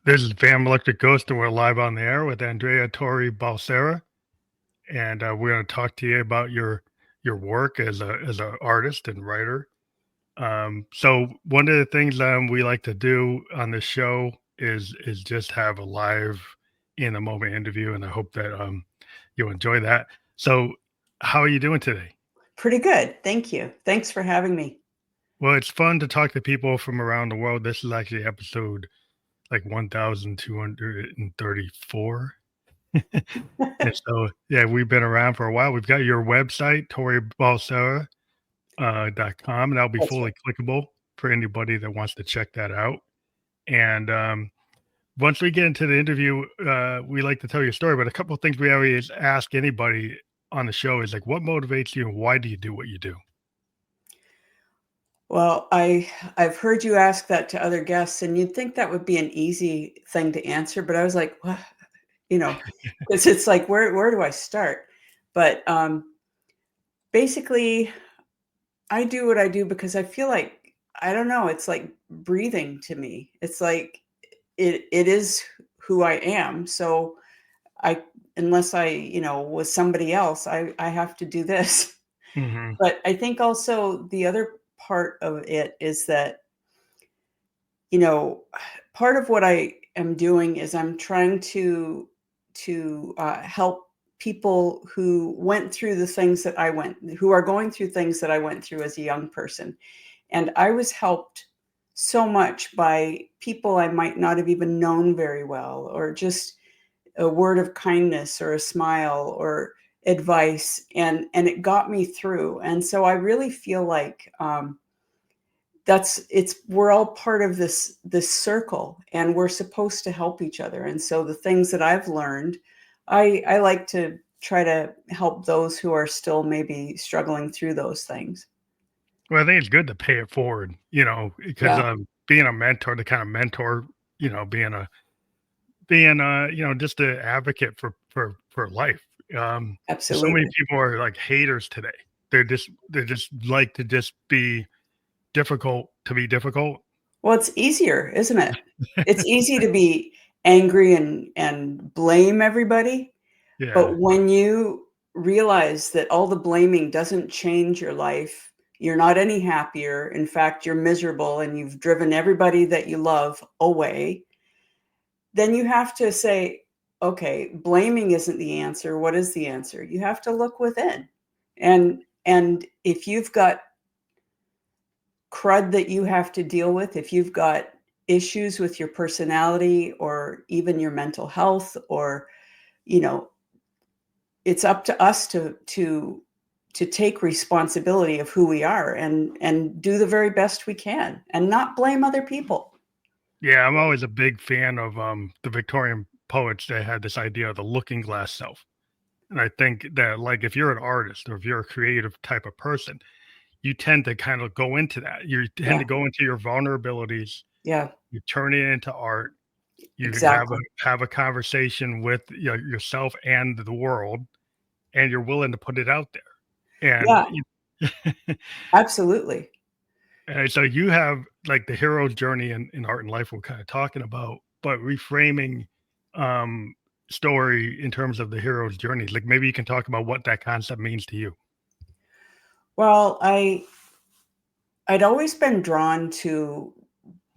This is Van Electric Ghost, and we're live on the air with Andrea Torrey Balsara, and we're going to talk to you about your work as a artist and writer. So one of the things we like to do on this show is just have a live in the moment interview, and I hope that you'll enjoy that. So, how are you doing today? Pretty good. Thank you. Thanks for having me. Well, it's fun to talk to people from around the world. This is actually episode like 1234. And so, yeah, we've been around for a while. We've got your website, torreybalsara.com, and that'll be That's fully right. clickable for anybody that wants to check that out. And once we get into the interview, we like to tell your story, but a couple of things we always ask anybody on the show is like, what motivates you and why do you do what you do? Well, I've heard you ask that to other guests, and you'd think that would be an easy thing to answer, but I was like, what? You know, because it's like where do I start? But basically, I do what I do because I feel like I don't know. It's like breathing to me. It's like it is who I am. So I unless I was somebody else, I have to do this. Hmm. But I think also the other part of it is that, you know, part of what I am doing is I'm trying to help people who went through the things that who are going through things that I went through as a young person. And I was helped so much by people I might not have even known very well, or just a word of kindness or a smile or advice, and it got me through. And so I really feel like we're all part of this circle, and we're supposed to help each other. And so the things that I've learned, I like to try to help those who are still maybe struggling through those things. Well, I think it's good to pay it forward, because Yeah, being a mentor, the kind of mentor, being just an advocate for life. So many absolutely. people are like haters today. They just like to just be difficult to be difficult. Well, it's easier, isn't it? It's easy to be angry and blame everybody. Yeah, But when you realize that all the blaming doesn't change your life, you're not any happier. In fact, you're miserable and you've driven everybody that you love away, then you have to say, okay, blaming isn't the answer. What is the answer? You have to look within. And if you've got crud that you have to deal with, if you've got issues with your personality or even your mental health, or you know it's up to us to take responsibility of who we are, and do the very best we can and not blame other people. yeah. I'm always a big fan of the Victorian poets that had this idea of the looking glass self, and I think that like if you're an artist or if you're a creative type of person, you tend to kind of go into that. You tend Yeah, to go into your vulnerabilities. yeah, You turn it into art. You exactly. have a conversation with yourself and the world, and you're willing to put it out there. And Yeah, absolutely. and so you have like the hero's journey in art and life we're kind of talking about, but reframing um story in terms of the hero's journey. Like maybe you can talk about what that concept means to you. Well, I'd always been drawn to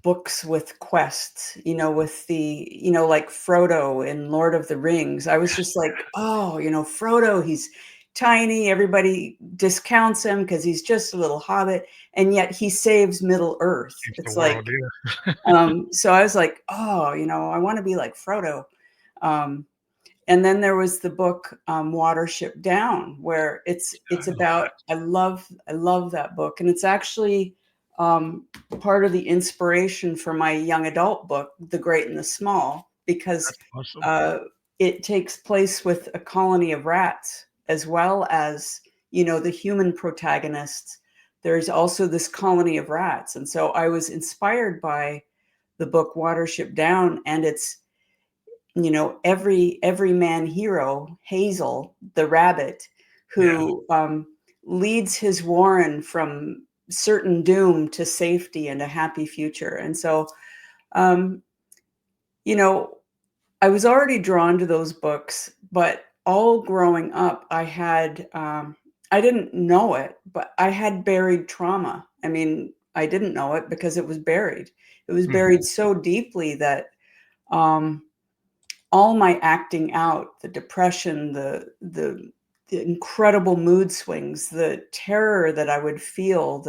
books with quests, with like Frodo in Lord of the Rings. I was just like, oh, Frodo, he's tiny. Everybody discounts him because he's just a little hobbit. And yet he saves Middle Earth. It's the It's like, world, yeah. so I was like, oh, I want to be like Frodo. Um, and then there was the book Watership Down, where it's I love about that. I love that book, and it's actually um, part of the inspiration for my young adult book, The Great and the Small, because That's awesome. uh, it takes place with a colony of rats, as well as the human protagonists. There's also this colony of rats, and so I was inspired by the book Watership Down, and it's every man hero, Hazel the rabbit, Yeah. who leads his warren from certain doom to safety and a happy future. And so um you know, I was already drawn to those books, but all growing up, I didn't know it, but I had buried trauma. I mean, I didn't know it because it was buried. It was Mhm. buried so deeply that um, all my acting out, the depression, the incredible mood swings, the terror that I would feel,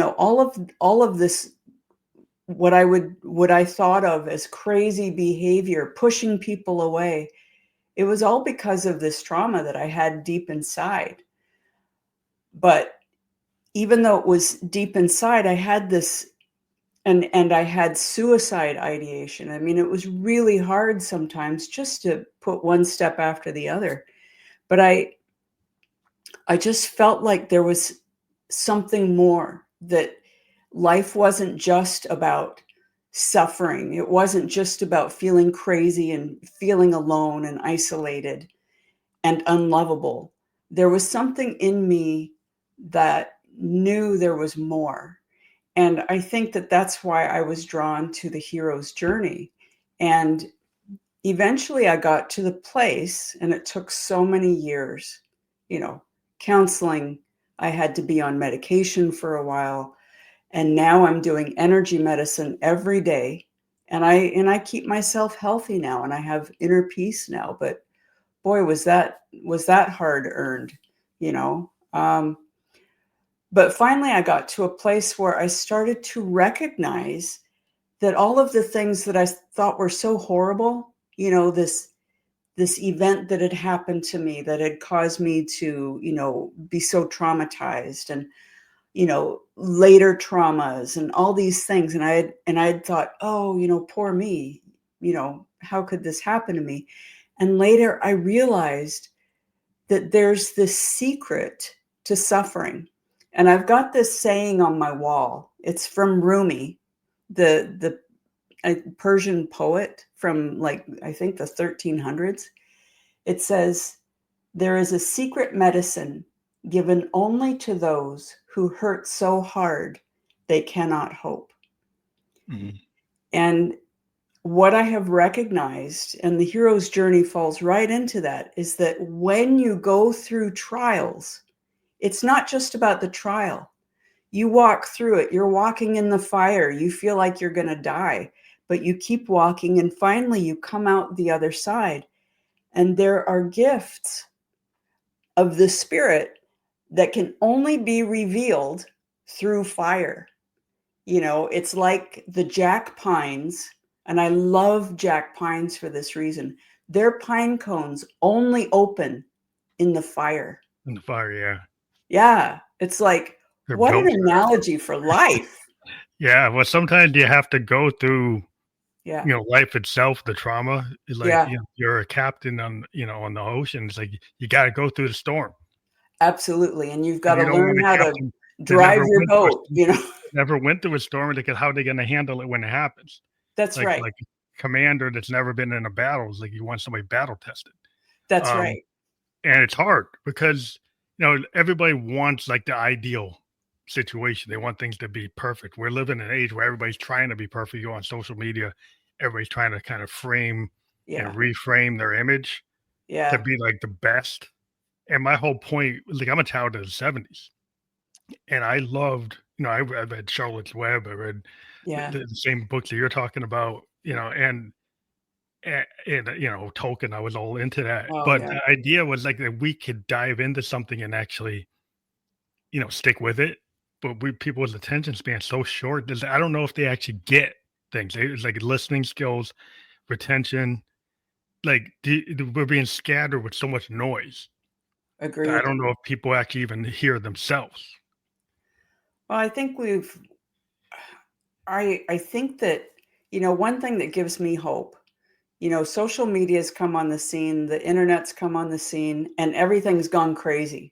all of this, what I thought of as crazy behavior, pushing people away. It was all because of this trauma that I had deep inside. But even though it was deep inside, I had this, and I had suicide ideation. I mean, it was really hard sometimes just to put one step after the other. But I just felt like there was something more, that life wasn't just about suffering. It wasn't just about feeling crazy and feeling alone and isolated and unlovable. There was something in me that knew there was more. And I think that that's why I was drawn to the hero's journey. And eventually I got to the place, and it took so many years, you know, counseling. I had to be on medication for a while. And now I'm doing energy medicine every day. And I keep myself healthy now, and I have inner peace now. But boy, was that hard earned, you know. But finally, I got to a place where I started to recognize that all of the things that I thought were so horrible, this event that had happened to me that had caused me to, be so traumatized, and later traumas and all these things, and I had thought, oh, poor me, how could this happen to me? And later I realized that there's this secret to suffering. And I've got this saying on my wall. It's from Rumi, the a Persian poet from, like, I think the 1300s. It says, "There is a secret medicine given only to those who hurt so hard they cannot hope." Mhm. And what I have recognized, and the hero's journey falls right into that, is that when you go through trials, it's not just about the trial. You walk through it. You're walking in the fire. You feel like you're going to die, but you keep walking, and finally you come out the other side. And there are gifts of the spirit that can only be revealed through fire. It's like the jack pines, and I love jack pines for this reason. Their pine cones only open in the fire. In the fire, yeah. Yeah, it's like, They're what an built for it. analogy for life. Yeah, well, sometimes you have to go through, Yeah, life itself, the trauma is like, yeah, you're a captain on, on the ocean. It's like you gotta go through the storm. absolutely. And you've got And to you don't learn want a how to captain that drive your boat, never went through a storm, like, how are they gonna handle it when it happens? That's right. Like a commander that's never been in a battle is like you want somebody battle tested. That's Um, right. and it's hard because, everybody wants, like, the ideal situation. They want things to be perfect. We're living in an age where everybody's trying to be perfect. You go on social media, everybody's trying to kind of frame and Yeah, reframe their image to yeah, be like the best. And my whole point, like, I'm a child of the 70s, and I loved, I've read Charlotte's Web, I read yeah. the same books that you're talking about, and Tolkien, I was all into that. Oh, But yeah. the idea was like that we could dive into something and actually, stick with it. But people's attention span so short that I don't know if they actually get things. It's like listening skills, retention. Like we're being scattered with so much noise that I Agreed. don't know if people actually even hear themselves. Well, I think that, one thing that gives me hope, social media's come on the scene, the internet's come on the scene, and everything's gone crazy.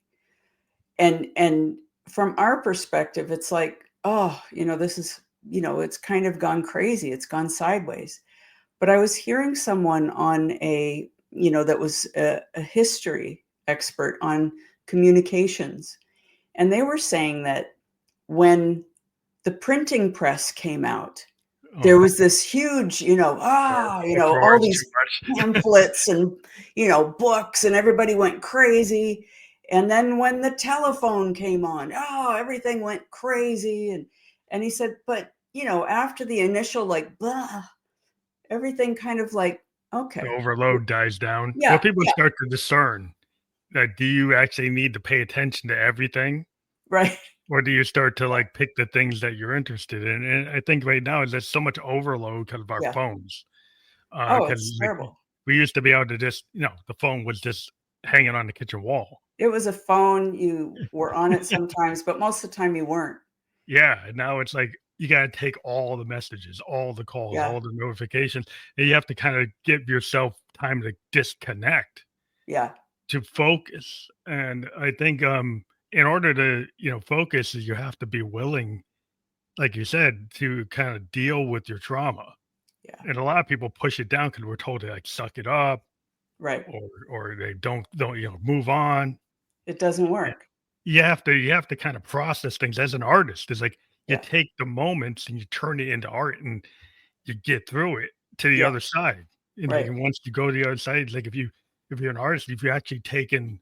And from our perspective, it's like, oh, this is, it's kind of gone crazy. It's gone sideways. But I was hearing someone on that was a history expert on communications. And they were saying that when the printing press came out, Oh, there was this huge, all metaphors too these much. pamphlets and, books, and everybody went crazy. And then when the telephone came on, everything went crazy. And he said, but, after the initial like, blah, everything kind of like, The okay, overload dies down. Well, yeah, people yeah, start to discern that do you actually need to pay attention to everything, right, or do you start to like pick the things that you're interested in? And I think right now is there's so much overload because of our yeah. phones. Oh, Because it's like terrible. we used to be able to just, the phone was just hanging on the kitchen wall. It was a phone. You were on it sometimes, but most of the time you weren't. Yeah, and now it's like you gotta take all the messages, all the calls, Yeah, all the notifications, and you have to kinda give yourself time to disconnect, yeah, to focus, and I think, in order to, focus, you have to be willing, like you said, to kinda deal with your trauma, yeah, and a lot of people push it down because 'cause we're told to, like, suck it up right. or they don't, move on. It doesn't Yeah. work. You have to kind of process things as an artist. It's like you Yeah, take the moments and you turn it into art and you get through it to the yeah, other side. And like right. and once you go to the other side, like if you're an artist, if you actually taken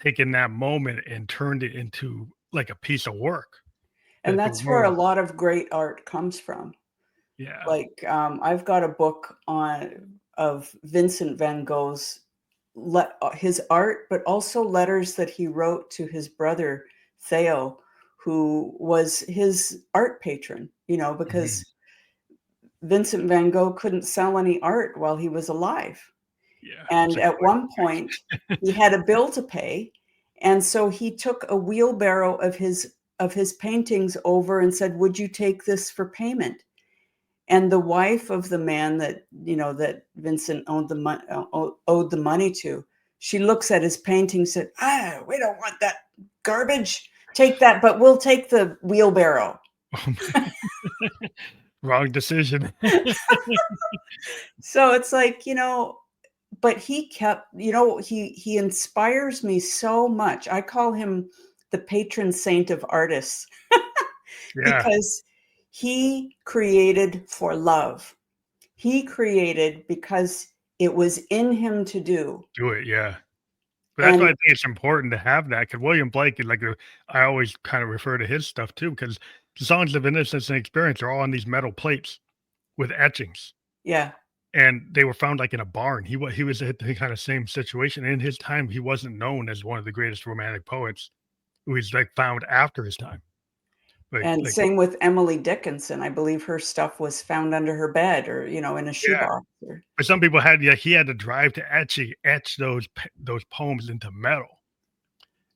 that moment and turned it into like a piece of work And that the that's where a world. lot of great art comes from. Yeah. Like, I've got a book on of Vincent van Gogh's his art, but also letters that he wrote to his brother Theo, who was his art patron. Mhm. Because Vincent van Gogh couldn't sell any art while he was alive, Yeah. It's and a at one collector point piece. he had a bill to pay, and so he took a wheelbarrow of his paintings over and said, "Would you take this for payment?" And the wife of the man that Vincent owed the money to, she looks at his painting, said, we don't want that garbage. Take that, but we'll take the wheelbarrow. Wrong decision. So it's like, but he kept, he inspires me so much. I call him the patron saint of artists Yeah. because he created for love. He created because it was in him to do. Do it. Yeah. But that's why I And think it's important to have that because William Blake is like I always kind of refer to his stuff too because the songs of innocence and experience are all on these metal plates with etchings, yeah, and they were found like in a barn. He was at the kind of same situation in his time. He wasn't known as one of the greatest romantic poets. He was like found after his time. and Like same with Emily Dickinson. I believe her stuff was found under her bed or, in a yeah. shoebox or But some people had he had to drive to actually etch those poems into metal.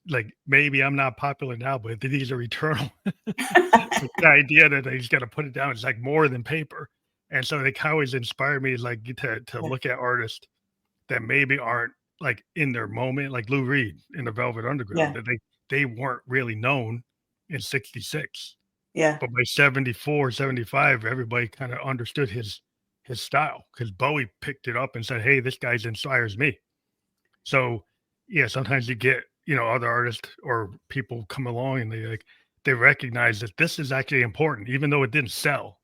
Like maybe I'm not popular now, but these are eternal. The idea that he's gotta put it down is, like, more than paper, and so they kinda always inspire me, like, to Yeah, look at artists that maybe aren't, like, in their moment, like Lou Reed in the Velvet Underground, yeah, that they weren't really known in '66, yeah, but by 74, 75, everybody kinda understood his style because Bowie picked it up and said, "Hey, this guy's inspires me." So, yeah, sometimes you get, other artists or people come along and they recognize that this is actually important, even though it didn't sell.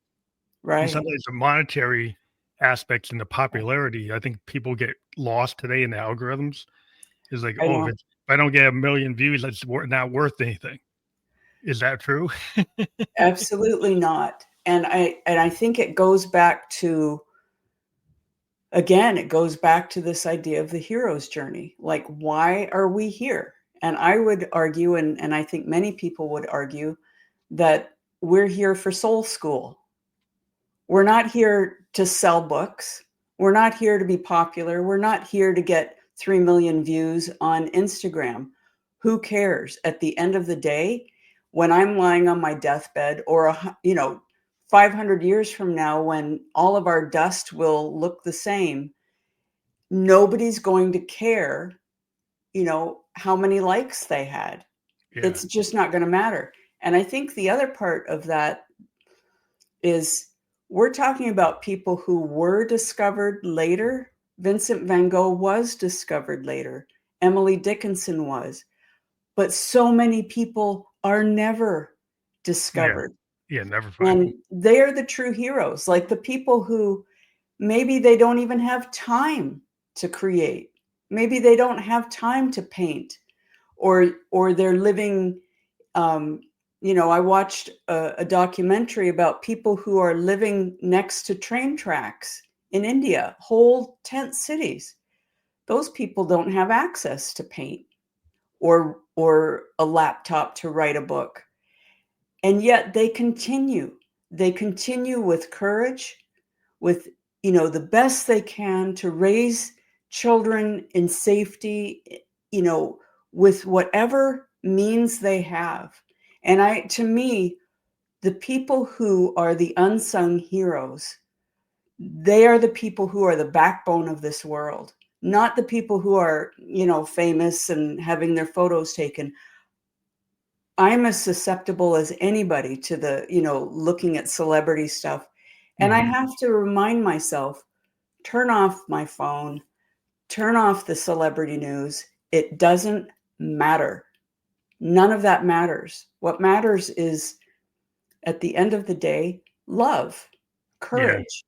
And right. sometimes the monetary aspects and the popularity, I think people get lost today in the algorithms. Is like, I oh, know. if I don't get a million views, that's not worth anything. Is that true? Absolutely not. And I think it goes back to, again, it goes back to this idea of the hero's journey. Like, why are we here? And I would argue, and I think many people would argue, that we're here for soul school. We're not here to sell books. We're not here to be popular. We're not here to get 3 million views on Instagram. Who cares? At the end of the day, when I'm lying on my deathbed or 500 years from now when all of our dust will look the same, nobody's going to care, how many likes they had. Yeah, It's just not going to matter. And I think the other part of that is we're talking about people who were discovered later. Vincent van Gogh was discovered later. Emily Dickinson was. But so many people are never yeah, discovered. Yeah, never find And them. they are the true heroes, like the people who maybe they don't even have time to create. Maybe they don't have time to paint, or they're living, um, I watched a documentary about people who are living next to train tracks in India, whole tent cities. Those people don't have access to paint or a laptop to write a book. And yet they continue with courage, with the best they can to raise children in safety, you know with whatever means they have. And I to me, the people who are the unsung heroes, they are the people who are the backbone of this world, not the people who are famous and having their photos taken. I'm as susceptible as anybody to the looking at celebrity stuff, and I Mhm. have to remind myself, turn off my phone, turn off the celebrity news. It doesn't matter. None of that matters. What matters is, at the end of the day, love, Yeah, courage,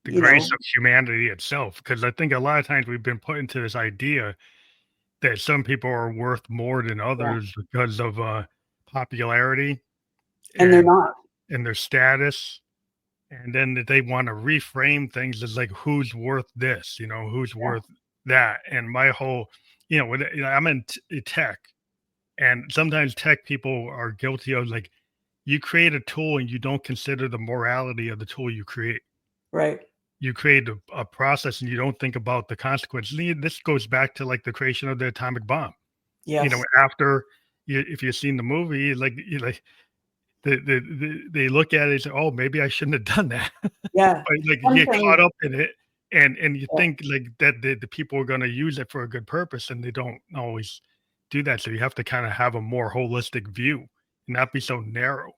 the you grace know? of humanity itself, because I think a lot of times we've been put into this idea that some people are worth more than Yeah. others because of, popularity And they're and not. their status, and then that they wanna reframe things as, like, who's worth this, who's Yeah. worth that, and my whole I'm in tech, and sometimes tech people are guilty of, like, you create a tool and you don't consider the morality of the tool you create. Right. You create a process and you don't think about the consequences. This goes back to like the creation of the atomic bomb. Yes. After if you've seen the movie, like they look at it and say, "Oh, maybe I shouldn't have done that." Yeah. But like you One get caught thing. up in it, and you Yeah. think like that the people are going to use it for a good purpose, and they don't always do that. So you have to kind of have a more holistic view and not be so narrow.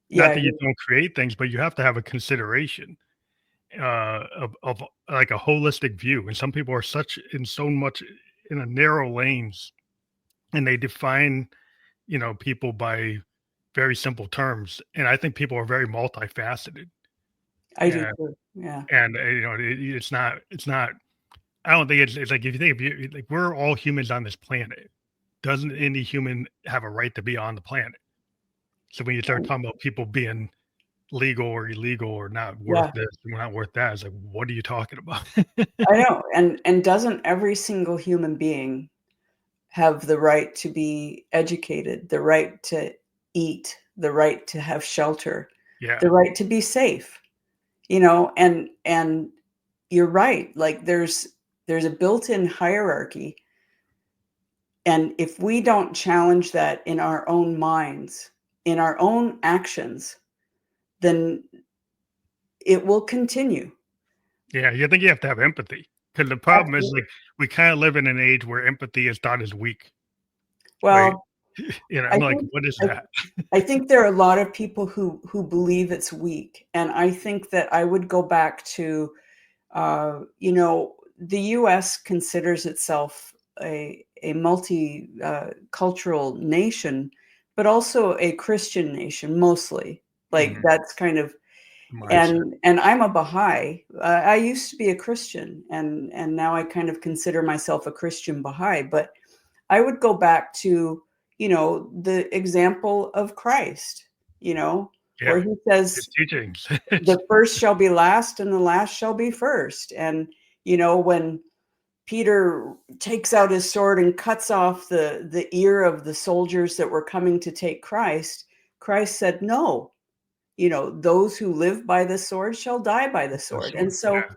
Not Yeah. that you don't create things, but you have to have a consideration of like a holistic view. And some people are such in so much in a narrow lanes, and they define people by very simple terms. And I think people are very multifaceted. I do And too. Yeah. it's not. I don't think it's like if you think of you like we're all humans on this planet. Doesn't any human have a right to be on the planet? So when you start And talking about people being legal or illegal or not worth yeah, this and not worth that, it's like, what are you talking about? I know. And doesn't every single human being have the right to be educated, the right to eat, the right to have shelter, Yeah. the right to be safe? And you're right. Like there's a built-in hierarchy, and if we don't challenge that in our own minds, in our own actions, then it will continue. Yeah, you think you have to have empathy because the problem is, like, Absolutely. we kinda live in an age where empathy is thought as weak. Like, Well, I I'm like, think "What is I that?" I think there are a lot of people who believe it's weak, and I think that I would go back to, the U.S. considers itself a multi cultural nation, but also a Christian nation mostly. Like Mhm. that's kind of, Mindset. and I'm a Baha'i. I used to be a Christian, and now I kind of consider myself a Christian Baha'i. But I would go back to the example of Christ, where Yeah, he his says, teachings. the first shall be last and the last shall be first. And when Peter takes out his sword and cuts off the ear of the soldiers that were coming to take Christ, Christ said, no, those who live by the sword shall die by the The sword. And sword. so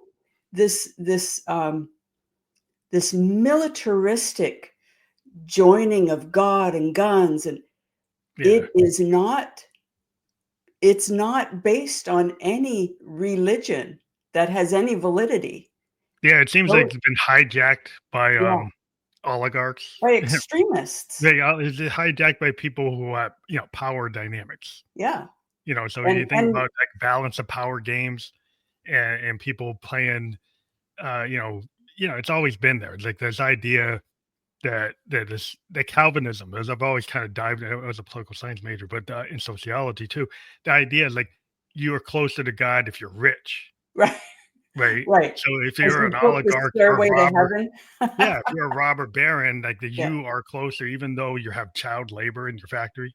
this militaristic joining of God and guns, and Yeah. it is not it's not based on any religion that has any validity. Yeah, it seems like No. it's been hijacked by, Yeah, oligarchs. by extremists. It's hijacked by people who have, power dynamics. Yeah, So you think and about, like, balance of power games and people playing, uh, you know it's always been there. It's like this idea. that is the Calvinism, as I've always kind of dived. I was a political science major, but in sociology too, the idea is like you are closer to God if you're rich, Right. right? Right. So if As you're you an book the oligarch or a stairway to robber, heaven. yeah, if you're a robber baron, like Yeah. you are closer, even though you have child labor in your factory,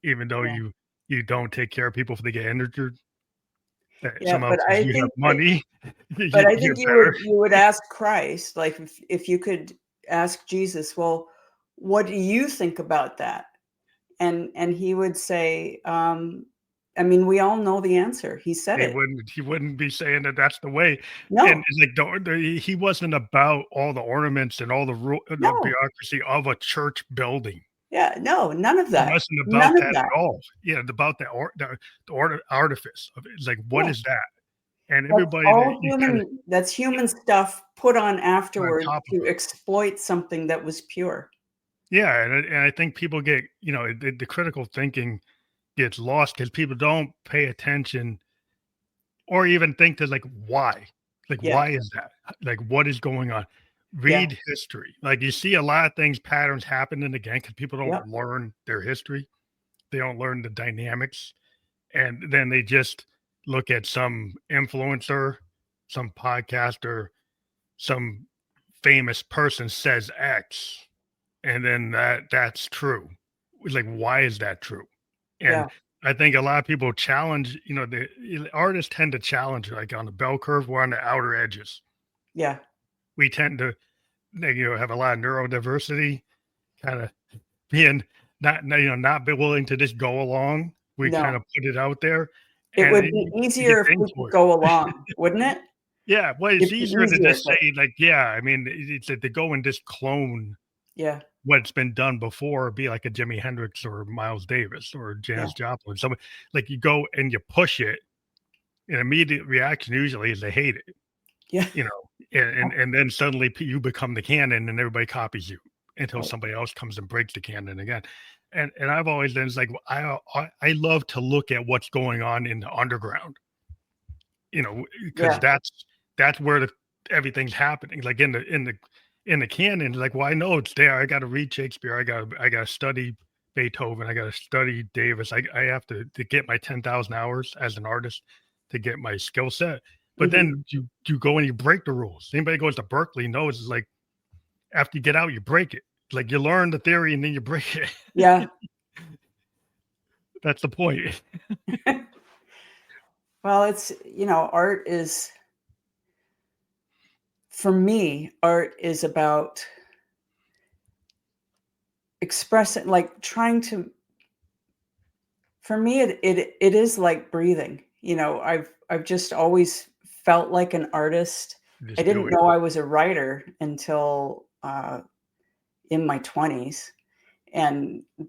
even though Yeah. you don't take care of people if they get injured. Yeah. Somehow, But because I you have think that, money, but I you're think better. you would ask Christ, like if you could ask Jesus, well, what do you think about that? And he would say, I mean, we all know the answer. He said it. He wouldn't be saying that that's the way, and No, it's like he wasn't about all the ornaments and all the no. bureaucracy of a church building. Yeah, no, none of He that. wasn't about None that of that. at all. Yeah, about the artifice of it. It's like, what Yeah. is that? And That's everybody that all you kinda human, that's human stuff put on on afterward top of to it. exploit something that was pure. Yeah, and I think people get, the critical thinking gets lost because people don't pay attention or even think to, like, why? Like, Yeah, why is that? Like, what is going on? yeah, Read history. Like, you see a lot of things, patterns happening again because people yeah, don't learn their history. They don't learn the dynamics, and then they just look at some influencer, some podcaster, some famous person says X, and then that's true. It's like, why is that true? yeah, And I think a lot of people challenge, the artists tend to challenge, like on the bell curve, we're on the outer edges. yeah, We tend to, have a lot of neurodiversity, kind of being not be willing to just go along. We kind no. of put it out there, It and would be you get easier if dinged we could for it. go along, wouldn't it? Yeah, well, it's It'd be easier to easier, just but say, like, yeah, I mean, it's like to go and just clone yeah, what's been done before, be like a Jimi Hendrix or Miles Davis or yeah, Janis Joplin. Some like you go and you push it, an immediate reaction usually is they hate it, yeah, you know, and then suddenly you become the canon and everybody copies you until right, somebody else comes and breaks the canon again. And I've always been, it's like I love to look at what's going on in the underground, because yeah, that's where everything's happening. Like in the canon, like, well, I know it's there. I got to read Shakespeare. I got to study Beethoven. I got to study Davis. I have to get my 10,000 hours as an artist to get my skill set. But mhm, then you go and you break the rules. Anybody goes to Berkeley knows, it's like after you get out, you break it. Like you learn the theory and then you break it. yeah. That's the point. Well, art is, for me, art is about expressing, like trying to, for me, it is like breathing. I've just always felt like an artist. I Just do didn't it. know I was a writer until in my 20s,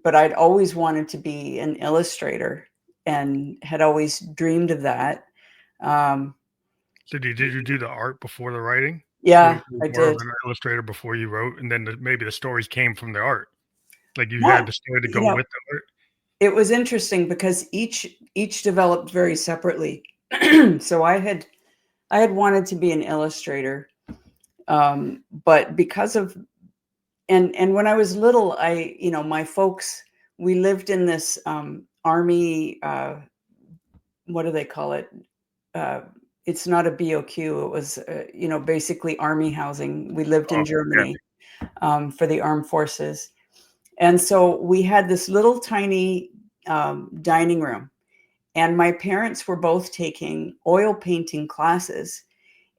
but I'd always wanted to be an illustrator and had always dreamed of that. Um, So did you do the art before the writing? Were yeah, you I more of did. an illustrator before you wrote, and then maybe the stories came from the art? Like you Not, had the story to you go know, with the art? it was interesting because each developed very separately. So I had wanted to be an illustrator, but because of, and when I was little, my folks, we lived in this army. What do they call it? Uh, it's not a BOQ. It was, basically army housing. We lived Oh, in yeah. Germany for the armed forces, and so we had this little tiny dining room, and my parents were both taking oil painting classes,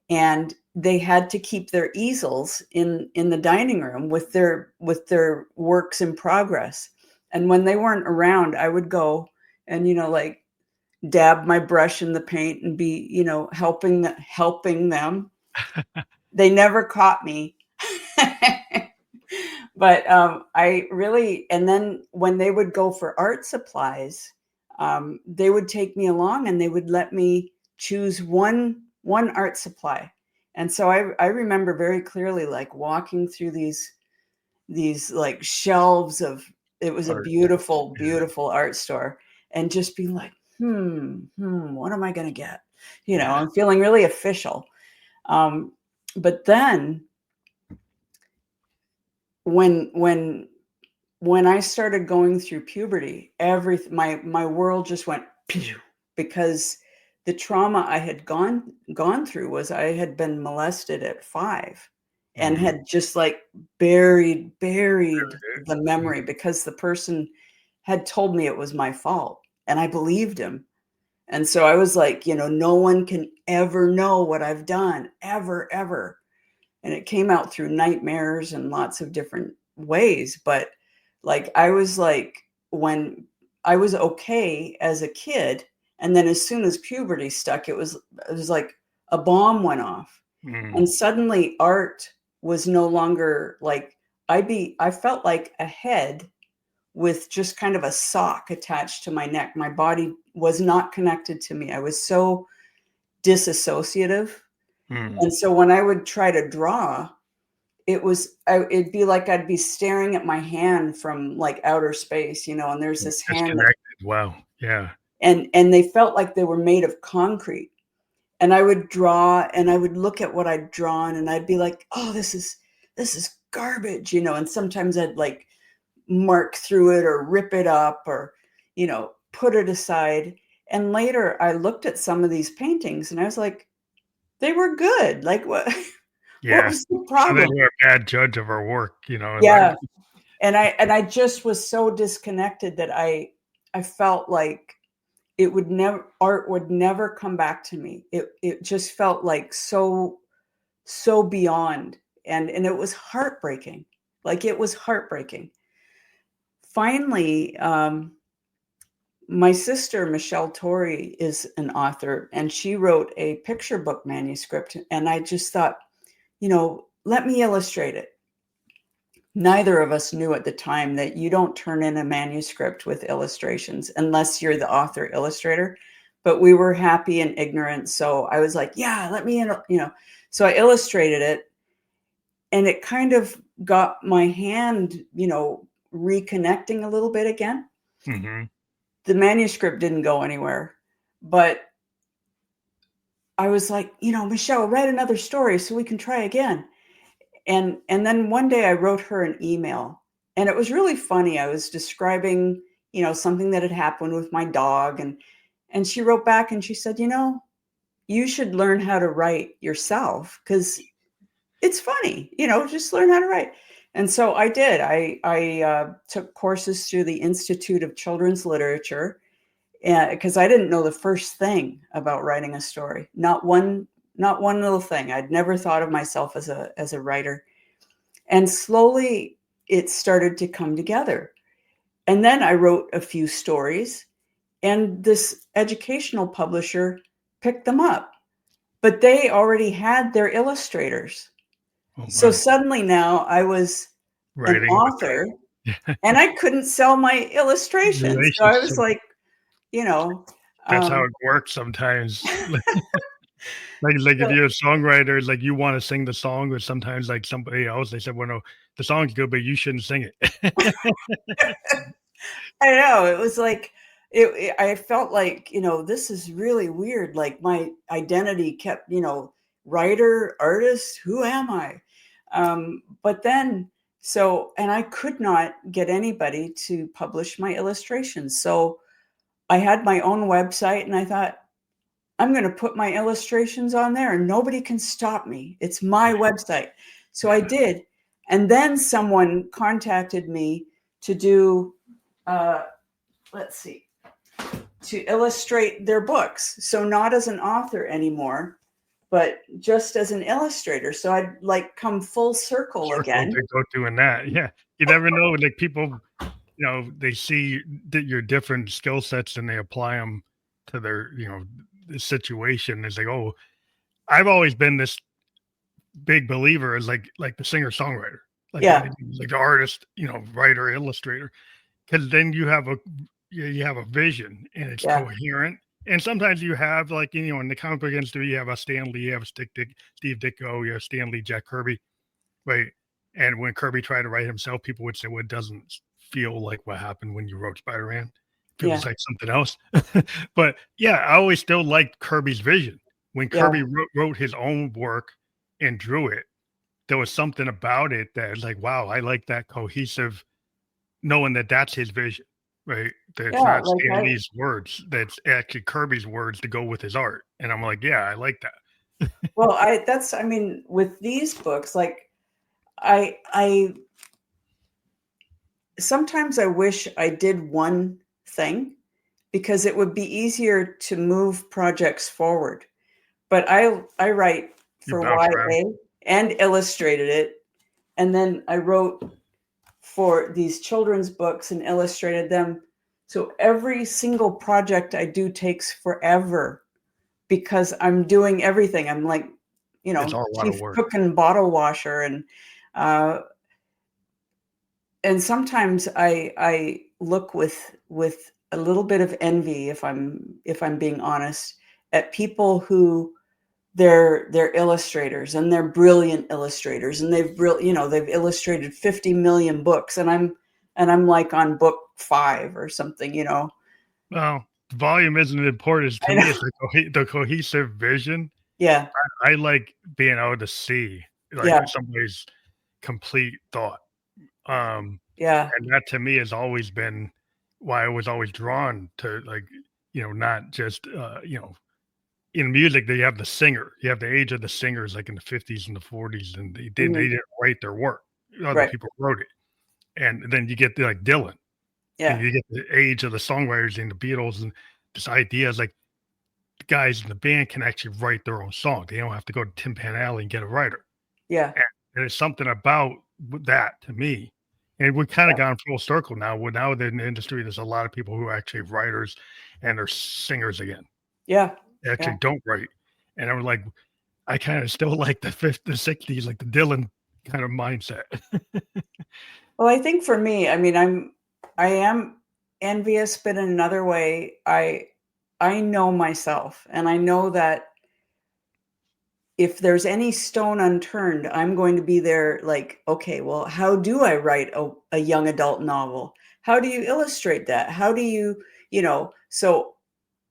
and they had to keep their easels in the dining room with their works in progress. And when they weren't around, I would go and like dab my brush in the paint and be helping them. They never caught me. But I really, and then when they would go for art supplies, they would take me along and they would let me choose one art supply. And so I remember very clearly, like walking through these like shelves of, it was a Art. beautiful, Yeah. beautiful art store, and just being like, what am I going to get? Yeah. I'm feeling really official. But then when when when I started going through puberty, my world just went pew, because the trauma I had gone through was I had been molested at 5 and Mm, had just like buried the mm, memory because the person had told me it was my fault and I believed him. And so I was like, no one can ever know what I've done, ever, ever. And it came out through nightmares and lots of different ways. But like, I was like, when I was okay as a kid, and then as soon as puberty stuck, it was like a bomb went off. mm. And suddenly art was no longer like, I felt like a head with just kind of a sock attached to my neck. My body was not connected to me. I was so disassociative. Mm. And so when I would try to draw, it'd be like I'd be staring at my hand from like outer space, and there's this hand that, Disconnected. Wow. Yeah. and they felt like they were made of concrete. And I would draw and I would look at what I'd drawn and I'd be like, oh, this is garbage, and sometimes I'd like mark through it or rip it up or, put it aside. And later I looked at some of these paintings and I was like, they were good. Like what what Yeah. was the So then problem? we're a bad judge of our work, and Yeah. And I just was so disconnected that I felt like art would never come back to me. It just felt like so beyond, and it was heartbreaking. Like it was heartbreaking. Finally, my sister Michelle Torrey is an author, and she wrote a picture book manuscript, and I just thought, let me illustrate it. Neither of us knew at the time that you don't turn in a manuscript with illustrations unless you're the author illustrator. But we were happy and ignorant. So I was like, yeah, let me in. So I illustrated it and it kind of got my hand, reconnecting a little bit again. Mm-hmm. The manuscript didn't go anywhere, but I was like, Michelle, write another story so we can try again. And then one day I wrote her an email, and it was really funny. I was describing, something that had happened with my dog, and she wrote back and she said, you should learn how to write yourself because it's funny, just learn how to write. And so I did. I took courses through the Institute of Children's Literature because I didn't know the first thing about writing a story. Not one little thing. I'd never thought of myself as a writer. And slowly it started to come together. And then I wrote a few stories, and this educational publisher picked them up, but they already had their illustrators. Oh, So wow. suddenly now I was an Writing author without and I couldn't sell my illustrations. So I was relationship. like, you know, That's how um, it works sometimes. Like if so you're a songwriter, like you want to sing the song, but sometimes like somebody else, they said, well, no, the song's good, but you shouldn't sing it. I know it was like I felt like, this is really weird. Like my identity kept, writer, artist, who am I? But then and I could not get anybody to publish my illustrations. So I had my own website and I thought, I'm going to put my illustrations on there and nobody can stop me. It's my website. So I Yeah. did. And then someone contacted me to do, uh, let's see, to illustrate their books. So not as an author anymore, but just as an illustrator. So I'd like come full circle Circle again. to go doing that. Yeah. You never know. Like people, they see your different skill sets and they apply them to their, the situation. It's like, oh, I've always been this big believer as like the singer songwriter, Yeah. like the artist, writer, illustrator, because then you have a vision and it's Yeah. coherent. And sometimes you have like in the comic book industry, you have a Stan Lee, you have a Steve Ditko, you have Stan Lee, Jack Kirby, right? And when Kirby tried to write himself, people would say, "Well, it doesn't feel like what happened when you wrote Spider-Man. It Yeah. feels like something else." But yeah, I always still liked Kirby's vision. When Yeah. Kirby wrote his own work and drew it, there was something about it that is like, wow, I like that cohesive, knowing that that's his vision, right? That it's Yeah, not like Stan I Lee's words, that's actually Kirby's words to go with his art. And I'm like, yeah, I like that. well, I mean, with these books, like I sometimes I wish I did one thing because it would be easier to move projects forward. But I write You for bounce around. YA and illustrated it, and then I wrote for these children's books and illustrated them. So every single project I do takes forever because I'm doing everything. I'm like, It's all a lot of chief work. cook and bottle washer, uh, and sometimes I look with a little bit of envy, if I'm being honest, at people who they're illustrators and they're brilliant illustrators and they've illustrated 50 million books, and I'm like on book 5 or something. Well, volume isn't important. To I me, know. it's the cohesive vision. Yeah, I like being able to see like yeah, somebody's complete thought. Um, yeah, and that to me has always been why I was always drawn to like, not just in music they have the singer. You have the age of the singers like in the 50s and the 40s, and they mhm, didn't write their work. Other right, people wrote it. And then you get like Dylan, and yeah, you get the age of the songwriters and the Beatles, and this idea is like the guys in the band can actually write their own song. They don't have to go to Tim Pan Alley and get a writer. yeah, And there's something about that to me. And we've kind yeah, of gone full circle now. Now in the industry, there's a lot of people who are actually writers and they're singers again. yeah, They yeah. actually don't write. And I'm like, I kind of still like the 50s, the 60s, like the Dylan kind of mindset. Well, I think for me, I mean, I am envious, but in another way, I know myself, and I know that if there's any stone unturned, I'm going to be there like, okay, well, how do I write a young adult novel? How do you illustrate that? How do so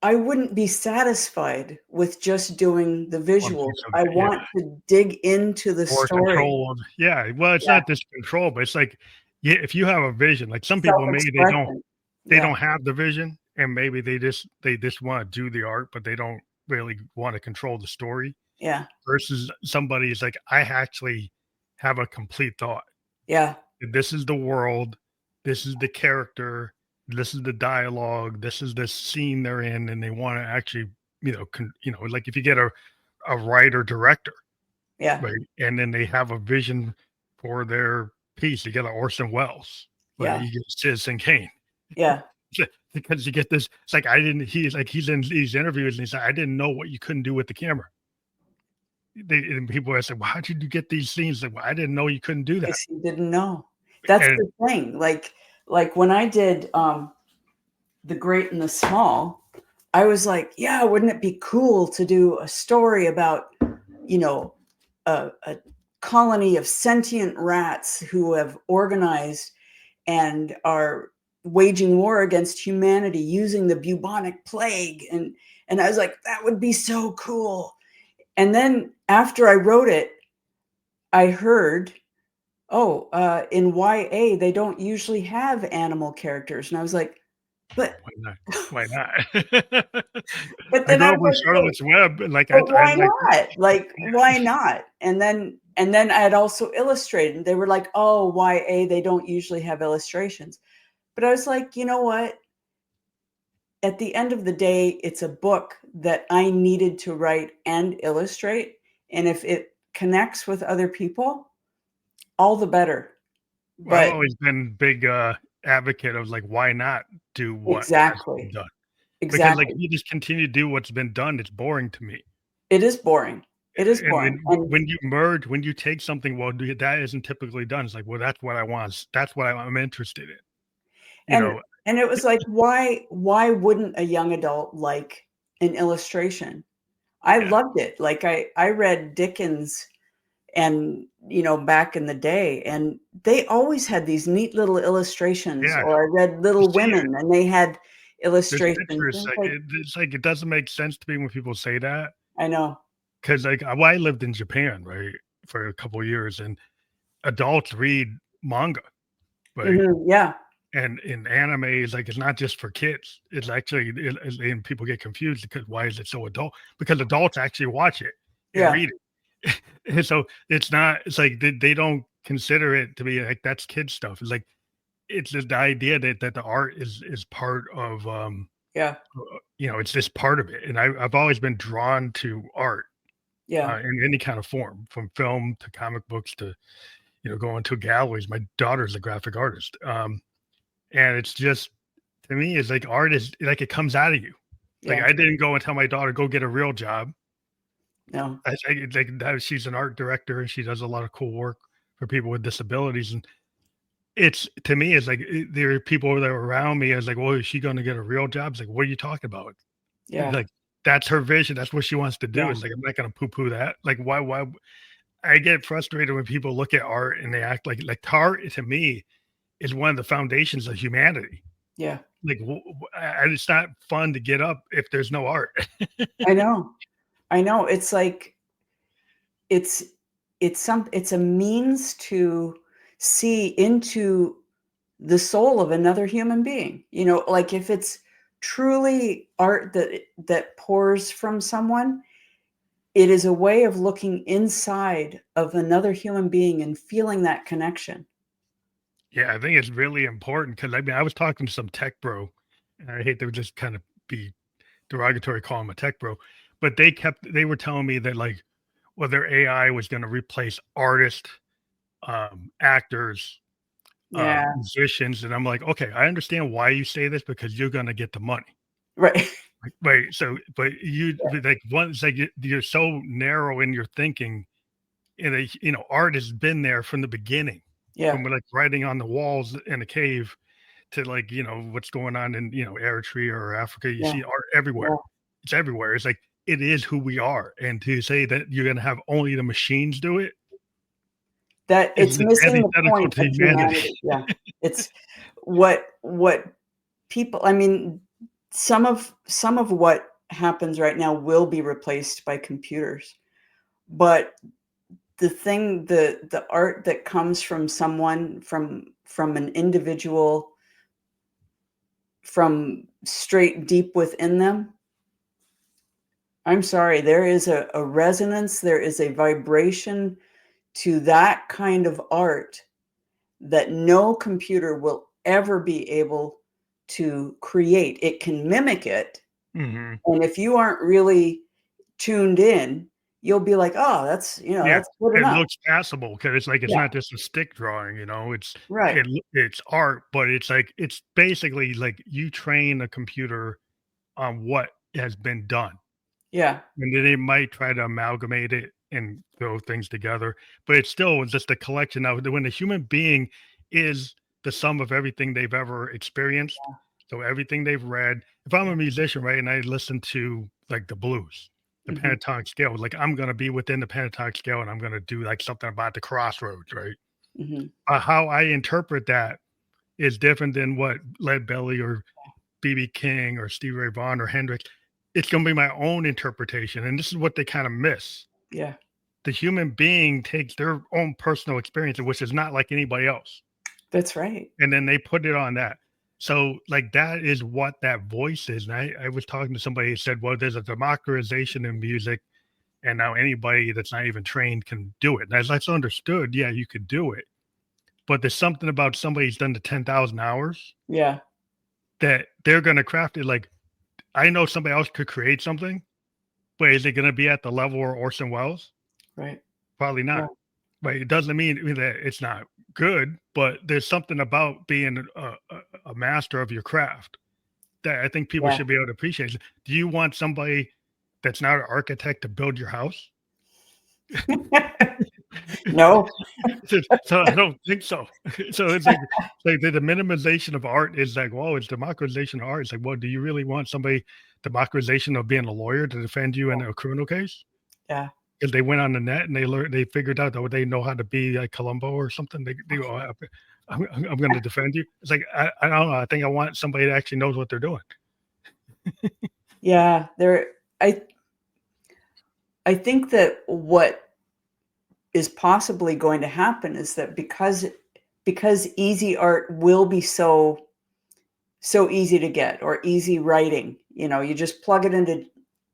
I wouldn't be satisfied with just doing the One visuals. piece of I it, yeah. want to dig into the More story. control. Yeah. Well, it's Yeah, not this control, but it's like, yeah, if you have a vision, like some people maybe self-expression. they Yeah, don't have the vision, and maybe they just want to do the art, but they don't really want to control the story. yeah, Versus somebody is like, I actually have a complete thought. yeah, This is the world, this is the character, this is the dialogue, this is the scene they're in, and they want to actually, like if you get a writer director, yeah, right, and then they have a vision for their piece. You get an Orson Welles, right? yeah, You get Citizen Kane. yeah. Because you get this, it's like I didn't. He's in these interviews, and he's like, I didn't know what you couldn't do with the camera. And people are saying, "Well, how did you get these scenes?" Like, well, I didn't know you couldn't do that. Because he didn't know. That's And the thing. Like when I did The Great and the Small, I was like, yeah, wouldn't it be cool to do a story about, you know, a colony of sentient rats who have organized and are waging war against humanity using the bubonic plague, and I was like, that would be so cool. And then after I wrote it, I heard, oh, in YA, they don't usually have animal characters. And I was like, but why not? Why not? but I then I grew up with was like, Charlotte's Web, and like but I why like, not? Like, why not? And then I had also illustrated. And they were like, oh, YA, they don't usually have illustrations. But I was like, you know what? At the end of the day, it's a book that I needed to write and illustrate. And if it connects with other people, all the better. I've But always been big advocate of like, why not do what has been exactly, done? Because like exactly. you just continue to do what's been done, it's boring to me. It is boring. It is And boring. then when you merge, when you take something, well, that isn't typically done. It's like, well, that's what I want. That's what I'm interested in. You And know, and it was like, why wouldn't a young adult like an illustration? I yeah, loved it. Like I read Dickens and back in the day, and they always had these neat little illustrations, yeah. or I read You Little see it. Women and they had There's illustrations. pictures. And Like it's like it doesn't make sense to me when people say that. I know. Because like well, I lived in Japan, right, for a couple of years, and adults read manga, right? Yeah. And in anime, is like it's not just for kids. It's actually, and people get confused because why is it so adult? Because adults actually watch it and Yeah. read it. And so it's not. It's like they don't consider it to be like that's kid stuff. It's like it's just the idea that the art is part of Yeah. it's just part of it. And I've always been drawn to art Yeah. in any kind of form, from film to comic books to going to galleries. My daughter's a graphic artist, and it's just, to me, it's like art is like it comes out of you. Like Yeah. I didn't go and tell my daughter go get a real job. No. It's like that she's an art director and she does a lot of cool work for people with disabilities. And it's, to me, it's like there are people that are around me. It's like, well, is she going to get a real job? It's like, what are you talking about? Yeah. Like that's her vision. That's what she wants to do. Yeah. It's like I'm not going to poo poo that. Like why? I get frustrated when people look at art and they act like art to me is one of the foundations of humanity. Yeah. Like it's not fun to get up if there's no art. I know. I know. It's like it's it's a means to see into the soul of another human being. Like if it's truly art that pours from someone, it is a way of looking inside of another human being and feeling that connection. Yeah, I think it's really important because I mean I was talking to some tech bro, and I hate to just kind of be derogatory, call him a tech bro, but they were telling me that like, well, their AI was going to replace artists, actors, Yeah. musicians, and I'm like, okay, I understand why you say this because you're going to get the money. Right. Right. So, but Yeah. like once like you're so narrow in your thinking, and art has been there from the beginning, Yeah. from like writing on the walls in a cave to like what's going on in Eritrea or Africa. You Yeah. see art everywhere. Yeah. It's everywhere. It's like it is who we are, and to say that you're going to have only the machines do it That is it's like missing the antithetical point to of humanity. humanity. Yeah. It's what people, I mean, some of what happens right now will be replaced by computers. But the art that comes from someone, from an individual, from straight deep within them, I'm sorry, there is a resonance, there is a vibration to that kind of art that no computer will ever be able to create. It can mimic it, Hmm. and if you aren't really tuned in, you'll be like, "Oh, Yeah, that's good it enough." looks passable because it's like it's Yeah, not just a stick drawing. right. It's art, but it's like it's basically like you train a computer on what has been done. Yeah, And then they might try to amalgamate it and throw things together, but it's still just a collection of when the human being is the sum of everything they've ever experienced. So everything they've read. If I'm yeah, a musician, right, and I listen to like the blues, the mhm, pentatonic scale, like I'm gonna be within the pentatonic scale and I'm gonna do like something about the crossroads, right? mhm, How I interpret that is different than what Lead Belly or BB King or Stevie Ray Vaughan or Hendrix. It's gonna be my own interpretation, and this is what they kind of miss. yeah, The human being takes their own personal experience, which is not like anybody else, that's right. and then they put it on that. So, like that is what that voice is. And I was talking to somebody who said, "Well, there's a democratization in music, and now anybody that's not even trained can do it." And as that's understood, yeah, you could do it, but there's something about somebody who's done the 10,000 hours Yeah, that they're going to craft it. Like I know somebody else could create something, but is it going to be at the level of Orson Welles? right. Probably Yeah, not. But it doesn't mean that it's not good, but there's something about being a master of your craft that I think people yeah. should be able to appreciate. Do you want somebody that's not an architect to build your house? No, So I don't think so. So it's like the minimization of art is like, well, it's democratization of art. It's like, well, do you really want somebody democratization of being a lawyer to defend you in a criminal case? yeah. Because they went on the net and they figured out that they know how to be like Columbo or something. They go, I'm going to defend you. It's like I don't know. I think I want somebody that actually knows what they're doing. Yeah, I think that is possibly going to happen is that because easy art will be so easy to get, or easy writing, you just plug it into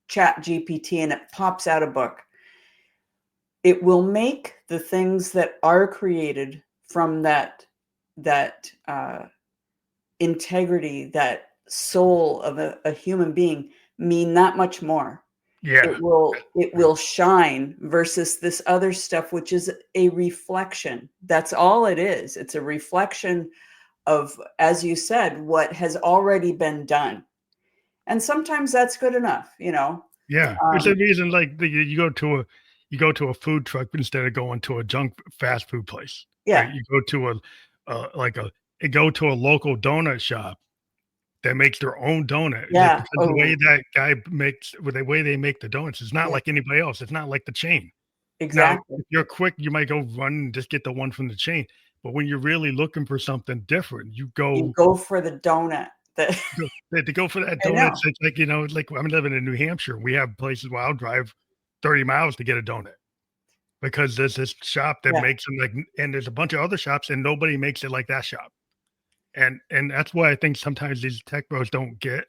Chat GPT and it pops out a book. It will make the things that are created from that integrity, that soul of a human being, mean that much more. Yeah. It will shine versus this other stuff, which is a reflection. That's all it is. It's a reflection of, as you said, what has already been done. And sometimes that's good enough. Yeah. It's a reason, like, you go to a food truck instead of going to a junk fast food place, right? Yeah, You go to a local donut shop that makes their own donut, just yeah. because the way Oh, that guy makes with the way they make the donuts is not yeah, like anybody else. It's not like the chain. Now, exactly. if you're quick, you might go run and just get the one from the chain, but when you're really looking for something different, you You go go for the donut. That to go for that I donut. know. It's like, like I'm living in New Hampshire. We have places where I'll drive 30 miles to get a donut because there's this shop that Yeah, makes them like, and there's a bunch of other shops and nobody makes it like that shop. And that's why I think sometimes these tech bros don't get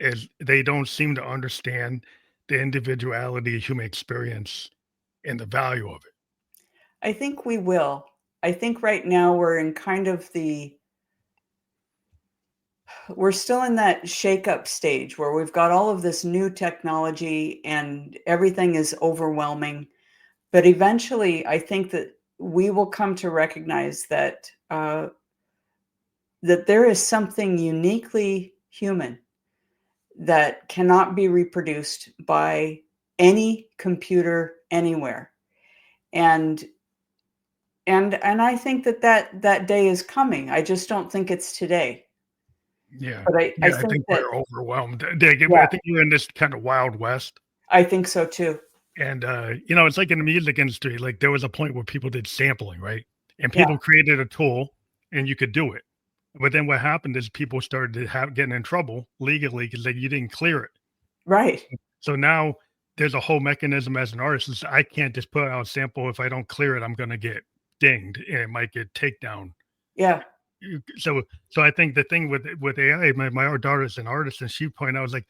is they don't seem to understand the individuality of human experience and the value of it. I think we will. I think right now we're in kind of we're still in that shake-up stage where we've got all of this new technology and everything is overwhelming. But eventually, I think that we will come to recognize that there is something uniquely human that cannot be reproduced by any computer anywhere. And and I think that day is coming. I just don't think it's today. Yeah. But I Yeah. I think think that, we're overwhelmed. yeah, I think we're in this kind of wild west. I think so too. And, it's like in the music industry, like there was a point where people did sampling, right? And Yeah, people created a tool and you could do it. But then what happened is people started to getting in trouble legally because you didn't clear it. right. So now there's a whole mechanism as an artist is I can't just put out a sample. If I don't clear it, I'm going to get dinged and it might get takedown. Yeah, So, so I think the thing with AI, my daughter is an artist and she pointed out, was like,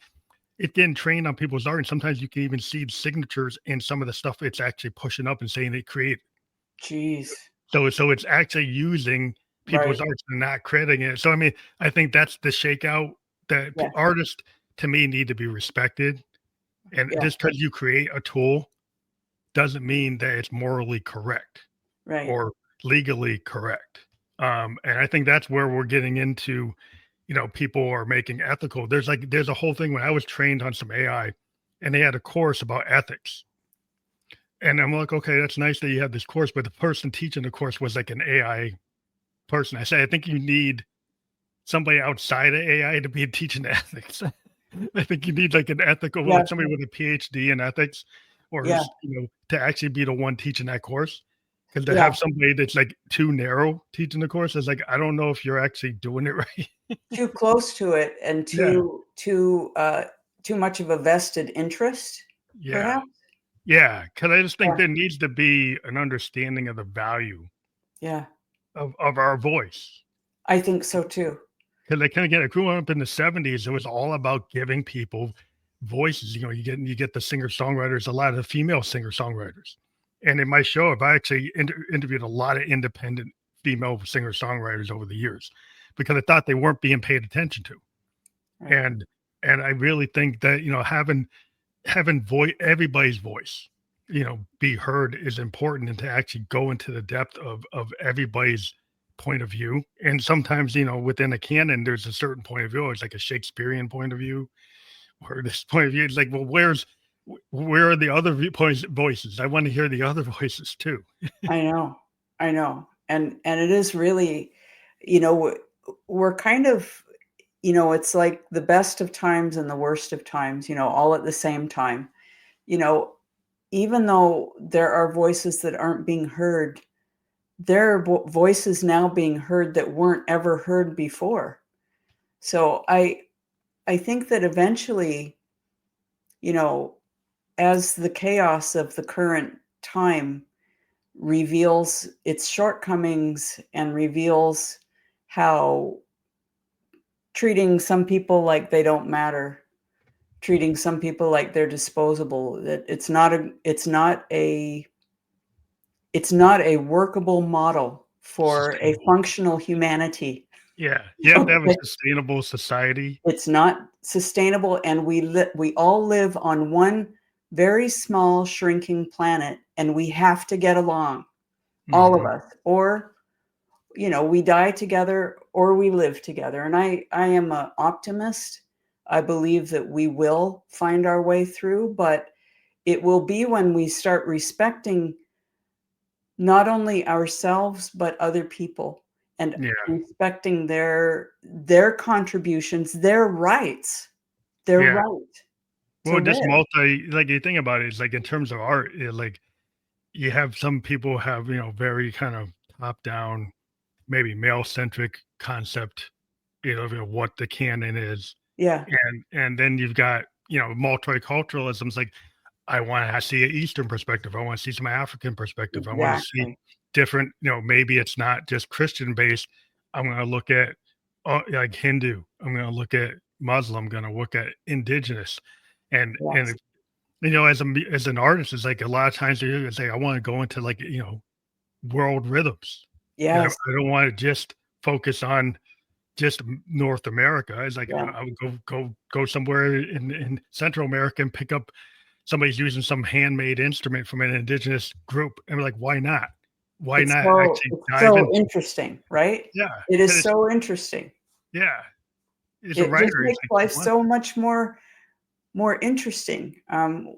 it's getting trained on people's art. And sometimes you can even see signatures in some of the stuff it's actually pushing up and saying it created. geez. So it's actually using Right. people's art and not crediting it. So I mean, I think that's the shakeout that Yeah, artists to me need to be respected. And yeah, just because you create a tool doesn't mean that it's morally correct right. or legally correct. And I think that's where we're getting into, people are making ethical. There's a whole thing when I was trained on some AI and they had a course about ethics. And I'm like, okay, that's nice that you have this course, but the person teaching the course was like an AI person. I said, I think you need somebody outside of AI to be teaching ethics. I think you need like an ethical, Yeah, like somebody with a PhD in ethics, or yeah, to actually be the one teaching that course. Because to yeah. have somebody that's like too narrow teaching the course is like, I don't know if you're actually doing it right. Too close to it and Yeah, too much of a vested interest, yeah, perhaps? yeah. Because I just think Yeah, there needs to be an understanding of the value yeah. of our voice. I think so too. Because I kind of I grew up in the '70s. It was all about giving people voices. You get the singer songwriters, a lot of the female singer songwriters, and in my show, I've actually interviewed a lot of independent female singer songwriters over the years because I thought they weren't being paid attention to, Right. and I really think that having everybody's voice, be heard is important, and to actually go into the depth of everybody's point of view. And sometimes, within a canon, there's a certain point of view. It's like a Shakespearean point of view, or this point of view. It's like, well, where are the other voices? I want to hear the other voices too. I know. I know. And it is really, you know, we're kind of, it's like the best of times and the worst of times, all at the same time. You know, even though there are voices that aren't being heard, there are voices now being heard that weren't ever heard before. So I think that eventually, you know, as the chaos of the current time reveals its shortcomings and reveals how treating some people like they don't matter, treating some people like they're disposable, that it's not a workable model for a Sustainable. functional humanity. Yeah, you have to have a Okay. sustainable society. It's not sustainable, and we all live on one very small shrinking planet, and we have to get along, all of Mhm. us, or we die together or we live together. And I am an optimist. I believe that we will find our way through, but it will be when we start respecting not only ourselves but other people, and Yeah, respecting their contributions, their yeah. right to Well, just live. like, you think about it, it's like in terms of art, like, you have some people have, very kind of top-down, maybe male-centric concept, of what the canon is, Yeah, and then you've got, multiculturalism's like, I wanna see an Eastern perspective, I wanna see some African perspective, I wanna see exactly. different, maybe it's not just Christian based, I'm gonna look at, like, Hindu, I'm gonna look at Muslim, I'm gonna look at indigenous, and Yes, if as an artist, it's like a lot of times you're gonna say, I wanna go into, like, world rhythms. yes, I don't wanna just focus on just North America. It's like yeah. I would go somewhere in Central America and pick up somebody's using some handmade instrument from an indigenous group, and we're like, why not? Why not actually It's dive so into it? interesting, right? Yeah, It is because it's so interesting. yeah, as a It just writer, it's makes like you life want so much more interesting.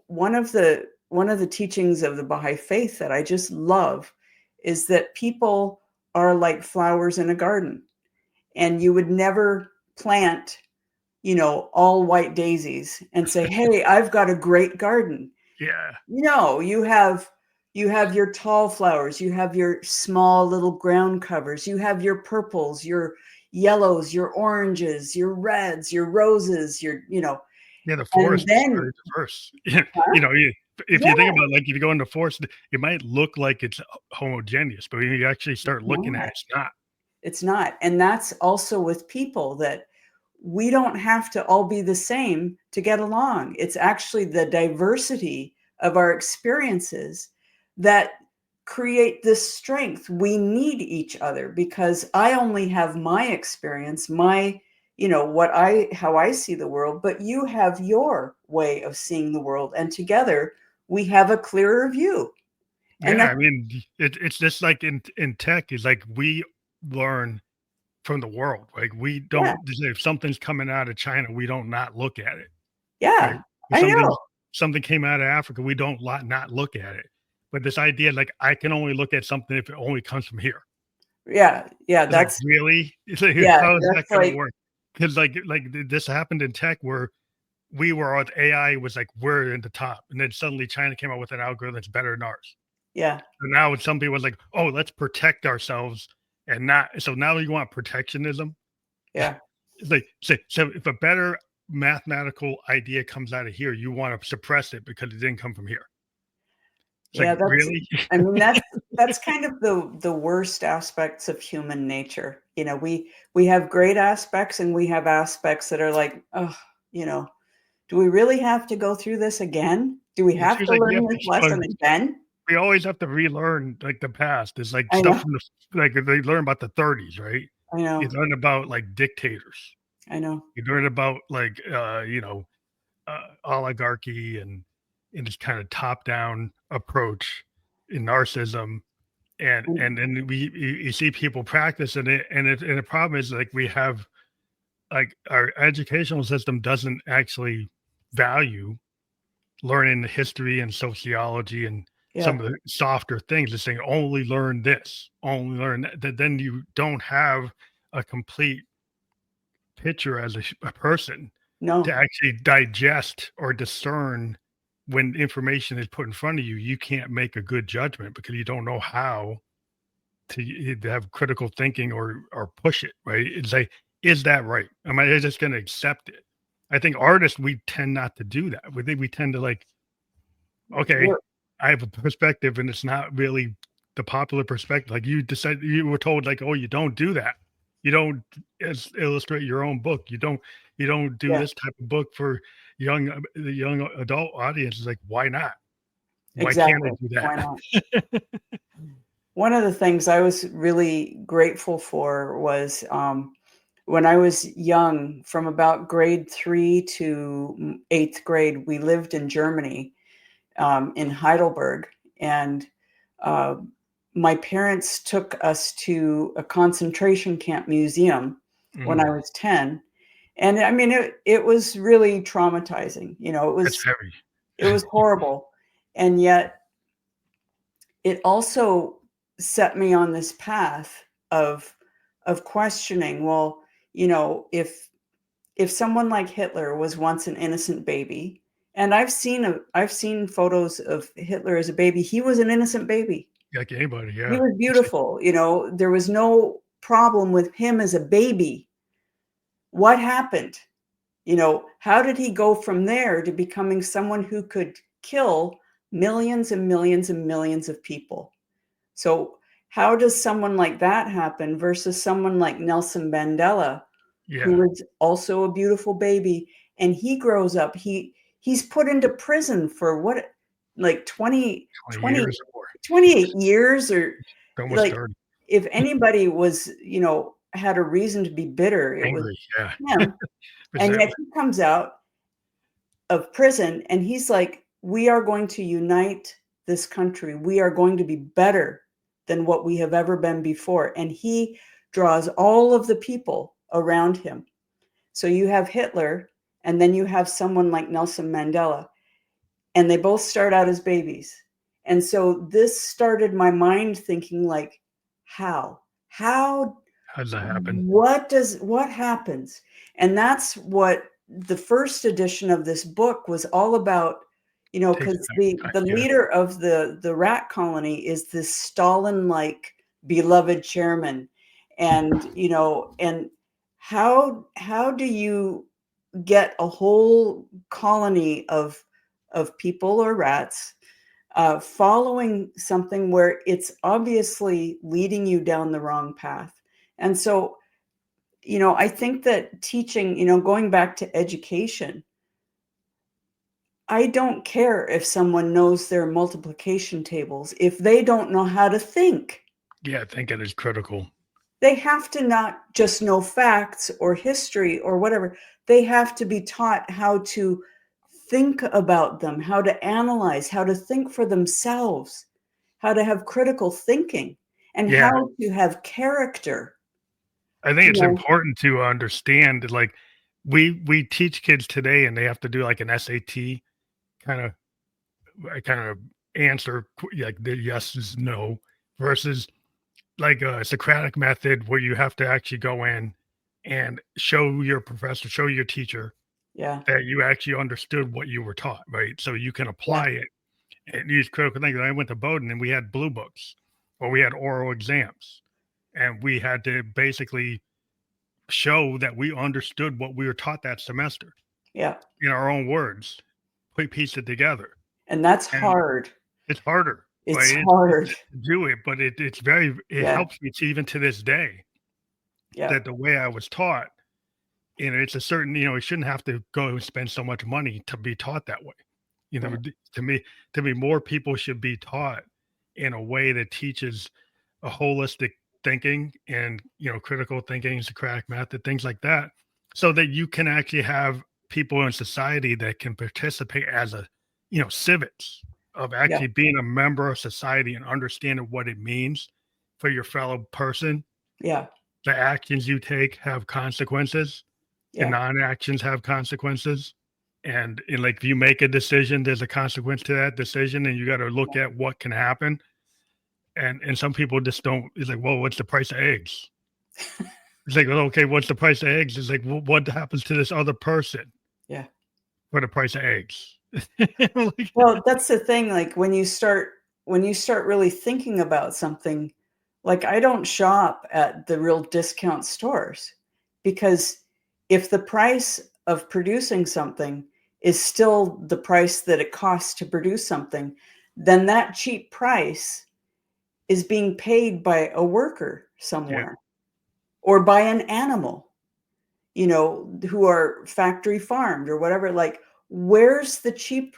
One of the teachings of the Baha'i faith that I just love is that people are like flowers in a garden, and you would never plant, all white daisies and say, "Hey, I've got a great garden." yeah, No, you have your tall flowers, you have your small little ground covers, you have your purples, your yellows, your oranges, your reds, your roses, yeah, the and forest is then very diverse. huh? You if you think Yeah, about, like, if you go in the forest, it might look like it's homogeneous, but when you actually start looking at it, no. it's not. It's not. And that's also with people, that we don't have to all be the same to get along. It's actually the diversity of our experiences that create this strength. We need each other, because I only have my experience, how I see the world, but you have your way of seeing the world. And together we have a clearer view. And Yeah, that's I mean, it's just like in tech, it's like we learn from the world. Like, we yeah, don't if something's coming out of China, we don't not look at it, right? yeah, If I know. something came out of Africa, we don't not look at it. But this idea, like, I can only look at something if it only comes from here. Yeah, yeah, It's like, that's really? It's like, yeah, how is that that's gonna like work? Because this happened in tech where we were on AI was like, we're in the top, and then suddenly China came out with an algorithm that's better than ours. yeah, So now some people was like, "Oh, let's protect ourselves and not." So now you want protectionism? yeah. It's like, so if a better mathematical idea comes out of here, you want to suppress it because it didn't come from here. It's like, Yeah, really? I mean, that's kind of the worst aspects of human nature. We have great aspects, and we have aspects that are like, "Oh, you know, do we really have to go through this again? Do we It have seems to like we learn have to this keep lesson on. again?" We always have to relearn like the past. It's like I stuff know, from like they learn about the 30s, right? I You know, learn about like dictators. I know. You learn about like oligarchy and this kind of top down approach in narcissism And and then you see people practicing it and the problem is like we have like our educational system doesn't actually value learning the history and sociology and some yeah, of the softer things. It's saying only learn this, only learn that. Then you don't have a complete picture as a person to no, actually digest or discern when information is put in front of you. You can't make a good judgment because you don't know how to have critical thinking or push it, right? It's like, is that right? Am I just going to accept it? I think artists, we tend not to do that. We tend to like, okay, we're I have a perspective and it's not really. the popular perspective. Like you were told like, oh, you don't do that. You don't illustrate your own book. You don't do Yeah, this type of book for the young adult audience. It's like, why not? Why can't I exactly. do Why not? that? One of the things I was really grateful for was when I was young, from about grade 3 to 8th grade, we lived in Germany, in Heidelberg. And uh, my parents took us to a concentration camp museum when I Mm, was 10. And I mean, it was really traumatizing. You know, that's heavy. it was horrible. And yet it also set me on this path of questioning, well, you know, if someone like Hitler was once an innocent baby, and I've seen photos of Hitler as a baby, he was an innocent baby. Like anybody, He yeah. was beautiful, you know, there was no problem with him as a baby. What happened? You know, how did he go from there to becoming someone who could kill millions and millions and millions of people? So, how does someone like that happen versus someone like Nelson Mandela, who Yeah, was also a beautiful baby, and he grows up, he's put into prison for what, like 20 years or 28 years, or almost like, 30. if anybody was, you know, had a reason to be bitter, it was Angry, yeah. him. And yet Resentment. he comes out of prison and he's like, we are going to unite this country. We are going to be better than what we have ever been before. And he draws all of the people around him. So you have Hitler, and then you have someone like Nelson Mandela, and they both start out as babies. And so this started my mind thinking, like, how How does that happen? what happens? And that's what the first edition of this book was all about, you know, Takes because back the time, yeah. leader of the rat colony is this Stalin like beloved chairman. And you know, and how do you get a whole colony of people or rats following something where it's obviously leading you down the wrong path? And so, you know, I think that teaching, you know, going back to education, I don't care if someone knows their multiplication tables. If they don't know how to think, Yeah, thinking is critical. they have to not just know facts or history or whatever. They have to be taught how to think about them, how to analyze, how to think for themselves, how to have critical thinking, and Yeah, how to have character. I think You it's know, important to understand, like, we teach kids today and they have to do, like, an SAT kinda kinda answer, like, the yes is no, versus, like, a Socratic method where you have to actually go in and show your professor, show your teacher yeah, that you actually understood what you were taught, right? So you can yeah, apply it and use critical thinking. I went to Bowdoin and we had blue books or we had oral exams and we had to basically show that we understood what we were taught that semester yeah. in our own words, we piece it together. And that's And hard. it's harder, It's right? It's hard. to do it, but it Yeah, helps me to even to this day yeah, that the way I was taught, and it's a certain, it shouldn't have to go and spend so much money to be taught that way. yeah, To me, more people should be taught in a way that teaches a holistic thinking and critical thinking, Socratic method, things like that, so that you can actually have people in society that can participate as civics of yeah, actually being a member of society and understanding what it means for your fellow person. yeah, The actions you take have consequences. The yeah, non-actions have consequences. And like if you make a decision, there's a consequence to that decision, and you got to look yeah, at what can happen. And some people just don't. It's like, well, what's the price of eggs? It's like, well, okay, what's the price of eggs? It's like, well, what happens to this other person yeah. for the price of eggs? Like, Well, that's the thing, like, when you start really thinking about something, like, I don't shop at the real discount stores, because if the price of producing something is still the price that it costs to produce something, then that cheap price is being paid by a worker Yeah. somewhere or by an animal, who are factory farmed or whatever. Like, where's the cheap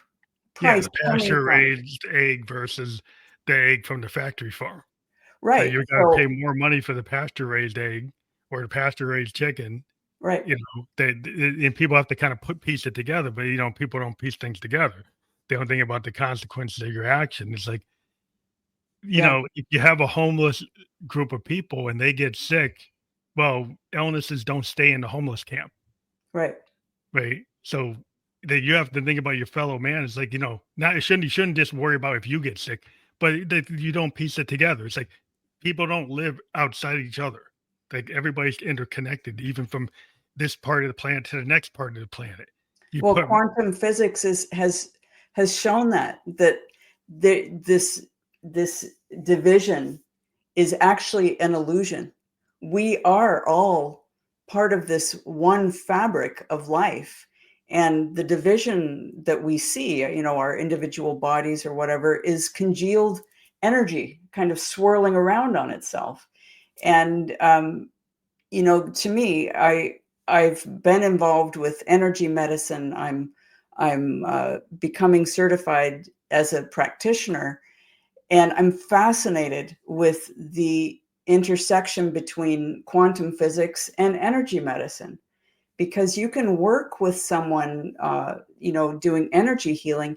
Yeah, price the coming pasture from? raised egg versus the egg from the factory farm. So Right. you gotta pay So, more money for the pasture raised egg or the pasture raised chicken, right, and people have to kind of piece it together, but people don't piece things together. They don't think about the consequences of your action. It's like, yeah, if you have a homeless group of people and they get sick, well, illnesses don't stay in the homeless camp. right, Right? So, that you have to think about your fellow man. It's like, not you shouldn't just worry about if you get sick, but that you don't piece it together. It's like people don't live outside each other. Like everybody's interconnected, even from this part of the planet to the next part of the planet. You well, put quantum physics has shown that this division is actually an illusion. We are all part of this one fabric of life. And the division that we see, our individual bodies or whatever, is congealed energy kind of swirling around on itself. And, to me, I've been involved with energy medicine. I'm becoming certified as a practitioner, and I'm fascinated with the intersection between quantum physics and energy medicine, because you can work with someone, doing energy healing,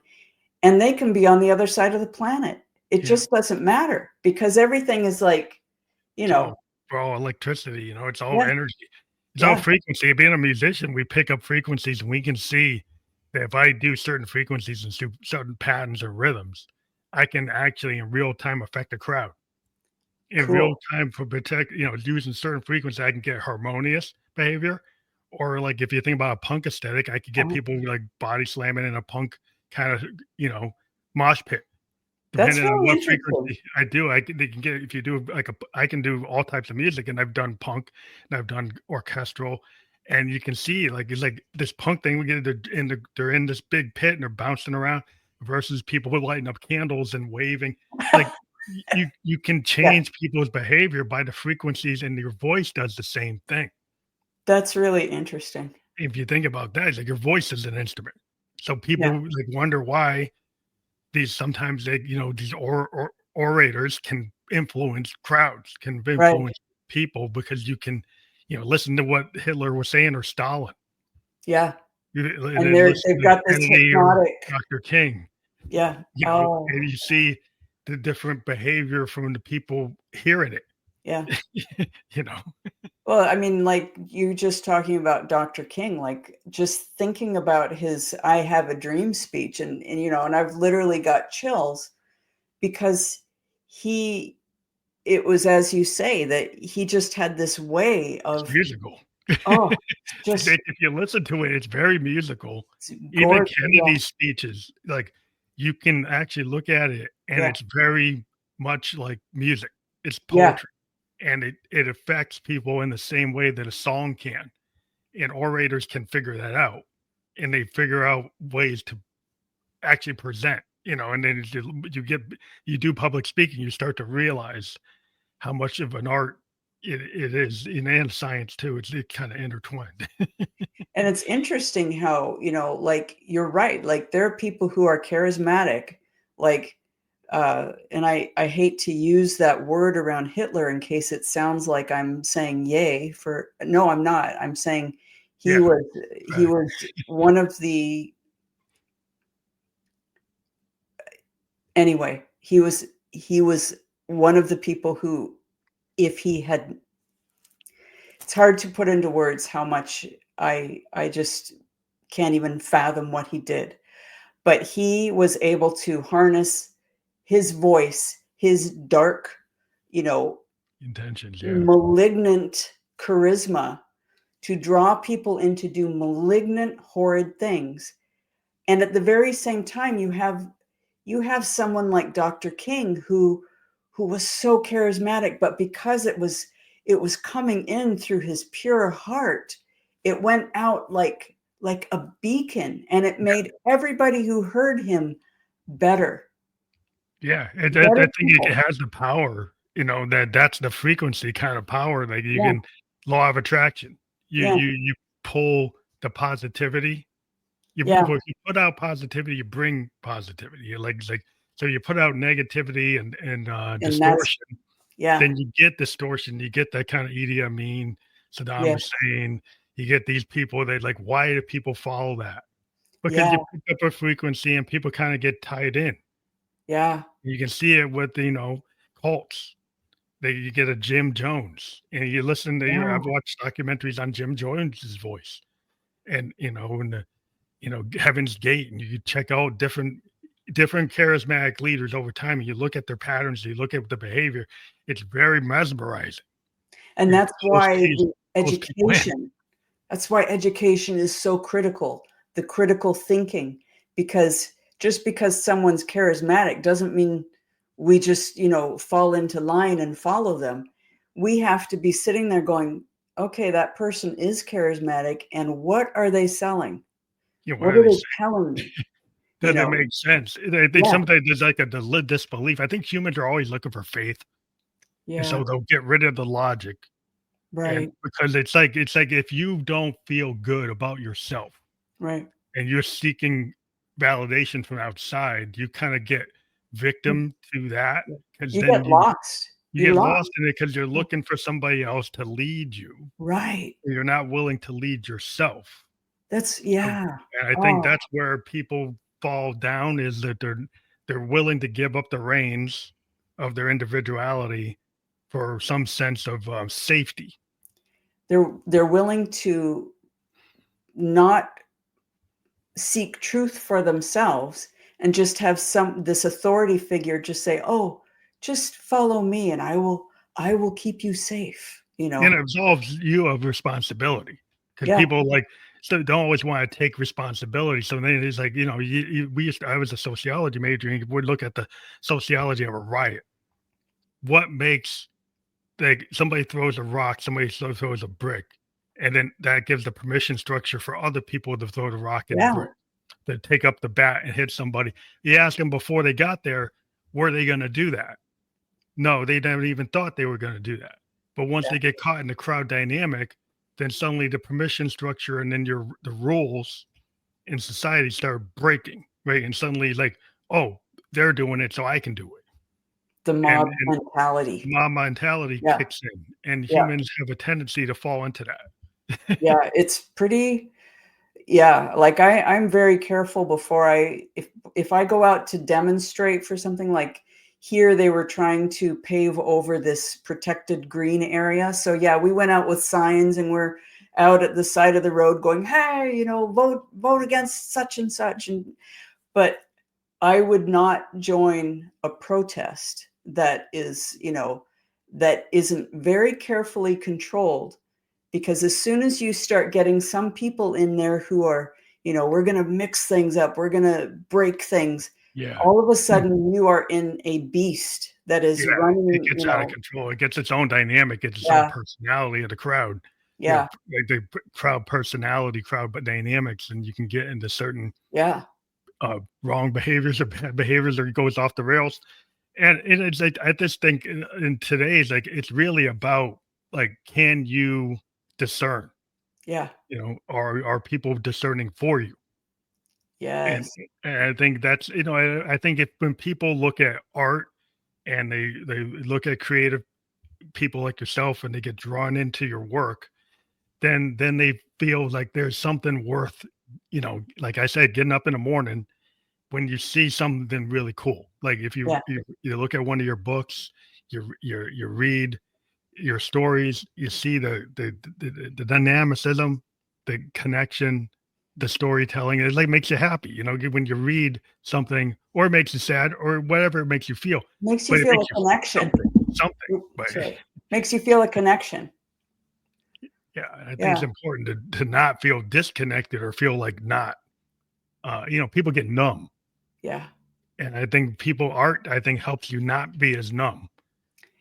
and they can be on the other side of the planet. It yeah, just doesn't matter because everything is like, you it's know, all electricity, it's all yeah, energy. It's all yeah, frequency. Being a musician, we pick up frequencies and we can see that if I do certain frequencies and certain patterns or rhythms, I can actually in real time affect a crowd. In real cool. time for using certain frequencies, I can get harmonious behavior. Or like if you think about a punk aesthetic, I could get Uh, people like body slamming in a punk kind of, mosh pit. that's Depending on really what interesting. frequency I do, they can get if you do like I can do all types of music, and I've done punk, and I've done orchestral, and you can see like it's like this punk thing. We get they're in this big pit and they're bouncing around versus people with lighting up candles and waving. Like you can Yeah, change people's behavior by the frequencies, and your voice does the same thing. that's really interesting. If you think about that, it's like your voice is an instrument. So Yeah, people like wonder why these orators can influence crowds, can right. influence people because you can, listen to what Hitler was saying or Stalin, Yeah. and And then listen they've to got this Kennedy or hypnotic. Dr. King, Yeah. Oh, and you see the different behavior from the people hearing yeah. it, you know? Well, I mean, like you just talking about Dr. King, like just thinking about his "I have a dream" speech, and I've literally got chills because he it was as you say that he just had this way It's of, musical. oh, just If you listen to it, it's very musical. Even yeah, Kennedy's speeches, like, you can actually look at it, and yeah, it's very much like music. It's yeah. poetry, and it affects people in the same way that a song can, and orators can figure that out, and they figure out ways to actually present, and then you do public speaking, you start to realize how much of an art it is, and science too. It kinda intertwined. And it's interesting how, like you're right, like there are people who are charismatic, like and I hate to use that word around Hitler in case it sounds like I'm saying yay for no, I'm not. I'm saying he Yeah, was he fact. was one of the anyway, he was one of the people who if he had it's hard to put into words how much I just can't even fathom what he did. But he was able to harness his voice, his dark, you know, Intentions, yeah. malignant charisma to draw people in to do malignant, horrid things. And at the very same time, you have someone like Dr. King who was so charismatic, but because it was coming in through his pure heart, it went out like a beacon, and it made everybody who heard him better. Yeah, I Better think it people. has the power, that's the frequency kind of power, like, you Yeah, can law of attraction. yeah, You pull the positivity. yeah, If you put out positivity, you bring positivity. You like so you put out negativity and and that's distortion, yeah, then you get distortion, you get that kind of Idi Amin, Saddam yeah, Hussein, you get these people that like, why do people follow that? Because yeah, you pick up a frequency and people kinda get tied in. yeah, You can see it with, cults. That you get a Jim Jones, and you listen to yeah. I've watched documentaries on Jim Jones's voice and, and the, Heaven's Gate, and you check out different charismatic leaders over time, and you look at their patterns, you look at the behavior. It's very mesmerizing. And You're that's supposed why to the those people in. education that's why education is so critical, the critical thinking, because just because someone's charismatic doesn't mean we just, fall into line and follow them. We have to be sitting there going, "Okay, that person is charismatic, and what are they selling? What What are are they they saying? telling me?" You That know? makes sense. I think Yeah, sometimes there's like a disbelief. I think humans are always looking for faith, and yeah, so they'll get rid of the logic. And right, because it's like if you don't feel good about yourself right. and you're seeking validation from outside, you kinda get victim to that, because You then get lost. you You're get lost. lost in it because 'cause you're looking for somebody else to lead you, Right. and you're not willing to lead yourself. That's So yeah. and I think Oh, that's where people fall down, is that they're willing to give up the reins of their individuality for some sense of, safety. they're willing to not seek truth for themselves and just have some this authority figure just say, "Oh, just follow me and I will keep you safe," you And know? it absolves you of responsibility, because Yeah, people, like, so don't always wanna take responsibility, so then it's like, I was a sociology major, and we'd look at the sociology of a riot. What makes, like, somebody throws a rock, somebody throws a brick, and then that gives the permission structure for other people to throw the rock and yeah, brick, to take up the bat and hit somebody. You ask them before they got there, were they gonna do that? No, they never even thought they were gonna do that. But once yeah, they get caught in the crowd dynamic, then suddenly the permission structure and then the rules in society start breaking, right? And suddenly like, "Oh, they're doing it, so I can do it." the And mob mentality. mob mentality Yeah, kicks in, and yeah, humans have a tendency to fall into that. yeah, it's pretty yeah, like, I'm very careful before if I go out to demonstrate for something, like, here they were trying to pave over this protected green area, so, yeah, we went out with signs, and we're out at the side of the road going, "Hey, vote against such and such," but I would not join a protest that isn't very carefully controlled, because as soon as you start getting some people in there who are, we're going to mix things up, we're going to break things, Yeah. all of a Mm. sudden you are in a beast that is Yeah, it running, gets out of control. It gets its own dynamic, it's its own yeah, personality of the crowd. yeah, Like the crowd personality, crowd but dynamics, and you can get into certain yeah, wrong behaviors or bad behaviors, or it goes off the rails. And it's like, I just think in today's, like, it's really about, like, can you discern? yeah, Are people discerning for you? And, yes, and I think that's, I think if when people look at art and they look at creative people like yourself and they get drawn into your work, then they feel like there's something worth, like I said, getting up in the morning when you see something really cool. Like if yeah, you look at one of your books, you read your stories, you see the dynamicism, the connection, the storytelling. It like makes you happy, when you read something, or it makes you sad, or whatever it makes you feel. makes you But it feel makes a you feel connection. something. But Sorry, makes you feel a connection. yeah, I think it's Yeah, important to not feel disconnected or feel like not. People get numb, yeah. and I think art, I think, helps you not be as numb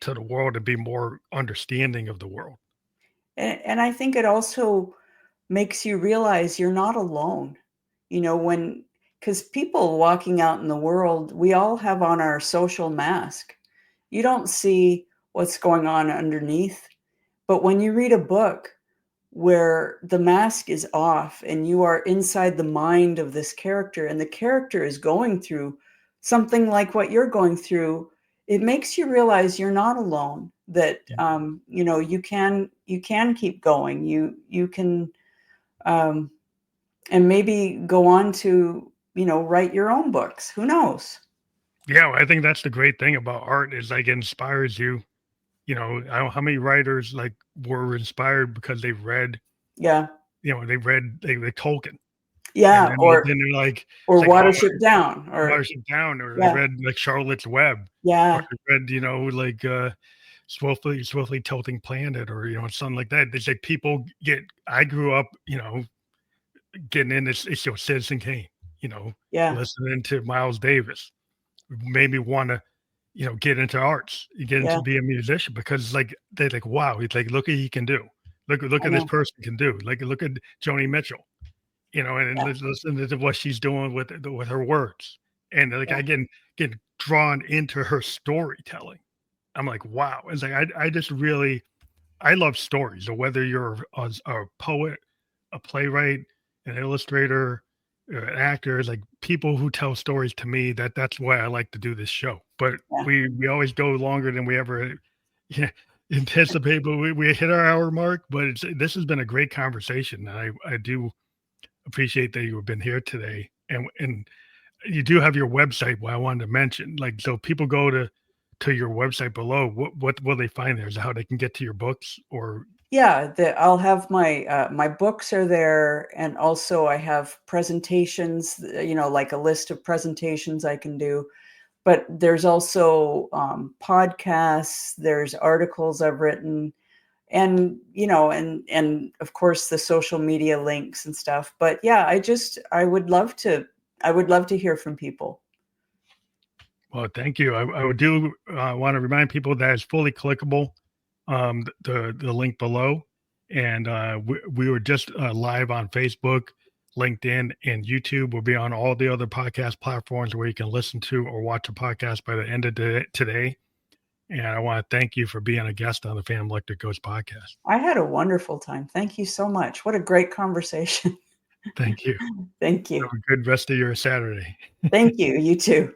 to the world and be more understanding of the world. And I think it also makes you realize you're not alone. When because people walking out in the world, we all have on our social mask. You don't see what's going on underneath. But when you read a book where the mask is off and you are inside the mind of this character and the character is going through something like what you're going through, it makes you realize you're not alone, that you can keep going. You can and maybe go on to write your own books. Who knows? Yeah, well, I think that's the great thing about art is like it inspires you. I don't know how many writers like were inspired because they read, Yeah. they Tolkien, and Yeah. then they're like, it's Or like, oh, Watership Down, or Martian Down, or they yeah, read like Charlotte's Web, or yeah, they read, like Swiftly Tilting Planet, or something like that. It's like people get. I grew up, getting into Citizen Kane, you know, yeah, listening to Miles Davis, made me want to, get into arts, get into yeah. be a musician because like they're like, wow, he's like, look what he can do. Look I at this know. person can do. Like look at Joni Mitchell, and Yeah, listen to what she's doing with her words. And like yeah, I get drawn into her storytelling. I'm like, wow. It's like I just really I love stories. So whether you're a poet, a playwright, an illustrator, an actor, it's like people who tell stories to me. That's why I like to do this show. But yeah. we always go longer than we ever yeah, anticipate. But we hit our hour mark. But this has been a great conversation. I do appreciate that you've been here today. And you do have your website. What I wanted to mention, like, so people go to your website below. What will they find there? Is that how they can get to your books or Yeah, I'll have my books are there, and also I have presentations, like a list of presentations I can do. But there's also podcasts, there's articles I've written, and and of course the social media links and stuff. But yeah, I would love to hear from people. Well, thank you. I do want to remind people that it's fully clickable. The link below, and we were just live on Facebook, LinkedIn, and YouTube. We'll be on all the other podcast platforms where you can listen to or watch a podcast by the end of today. And I want to thank you for being a guest on the Phantom Electric Ghost podcast. I had a wonderful time. Thank you so much. What a great conversation. Thank you. Thank you. Have a good rest of your Saturday. Thank you. You too.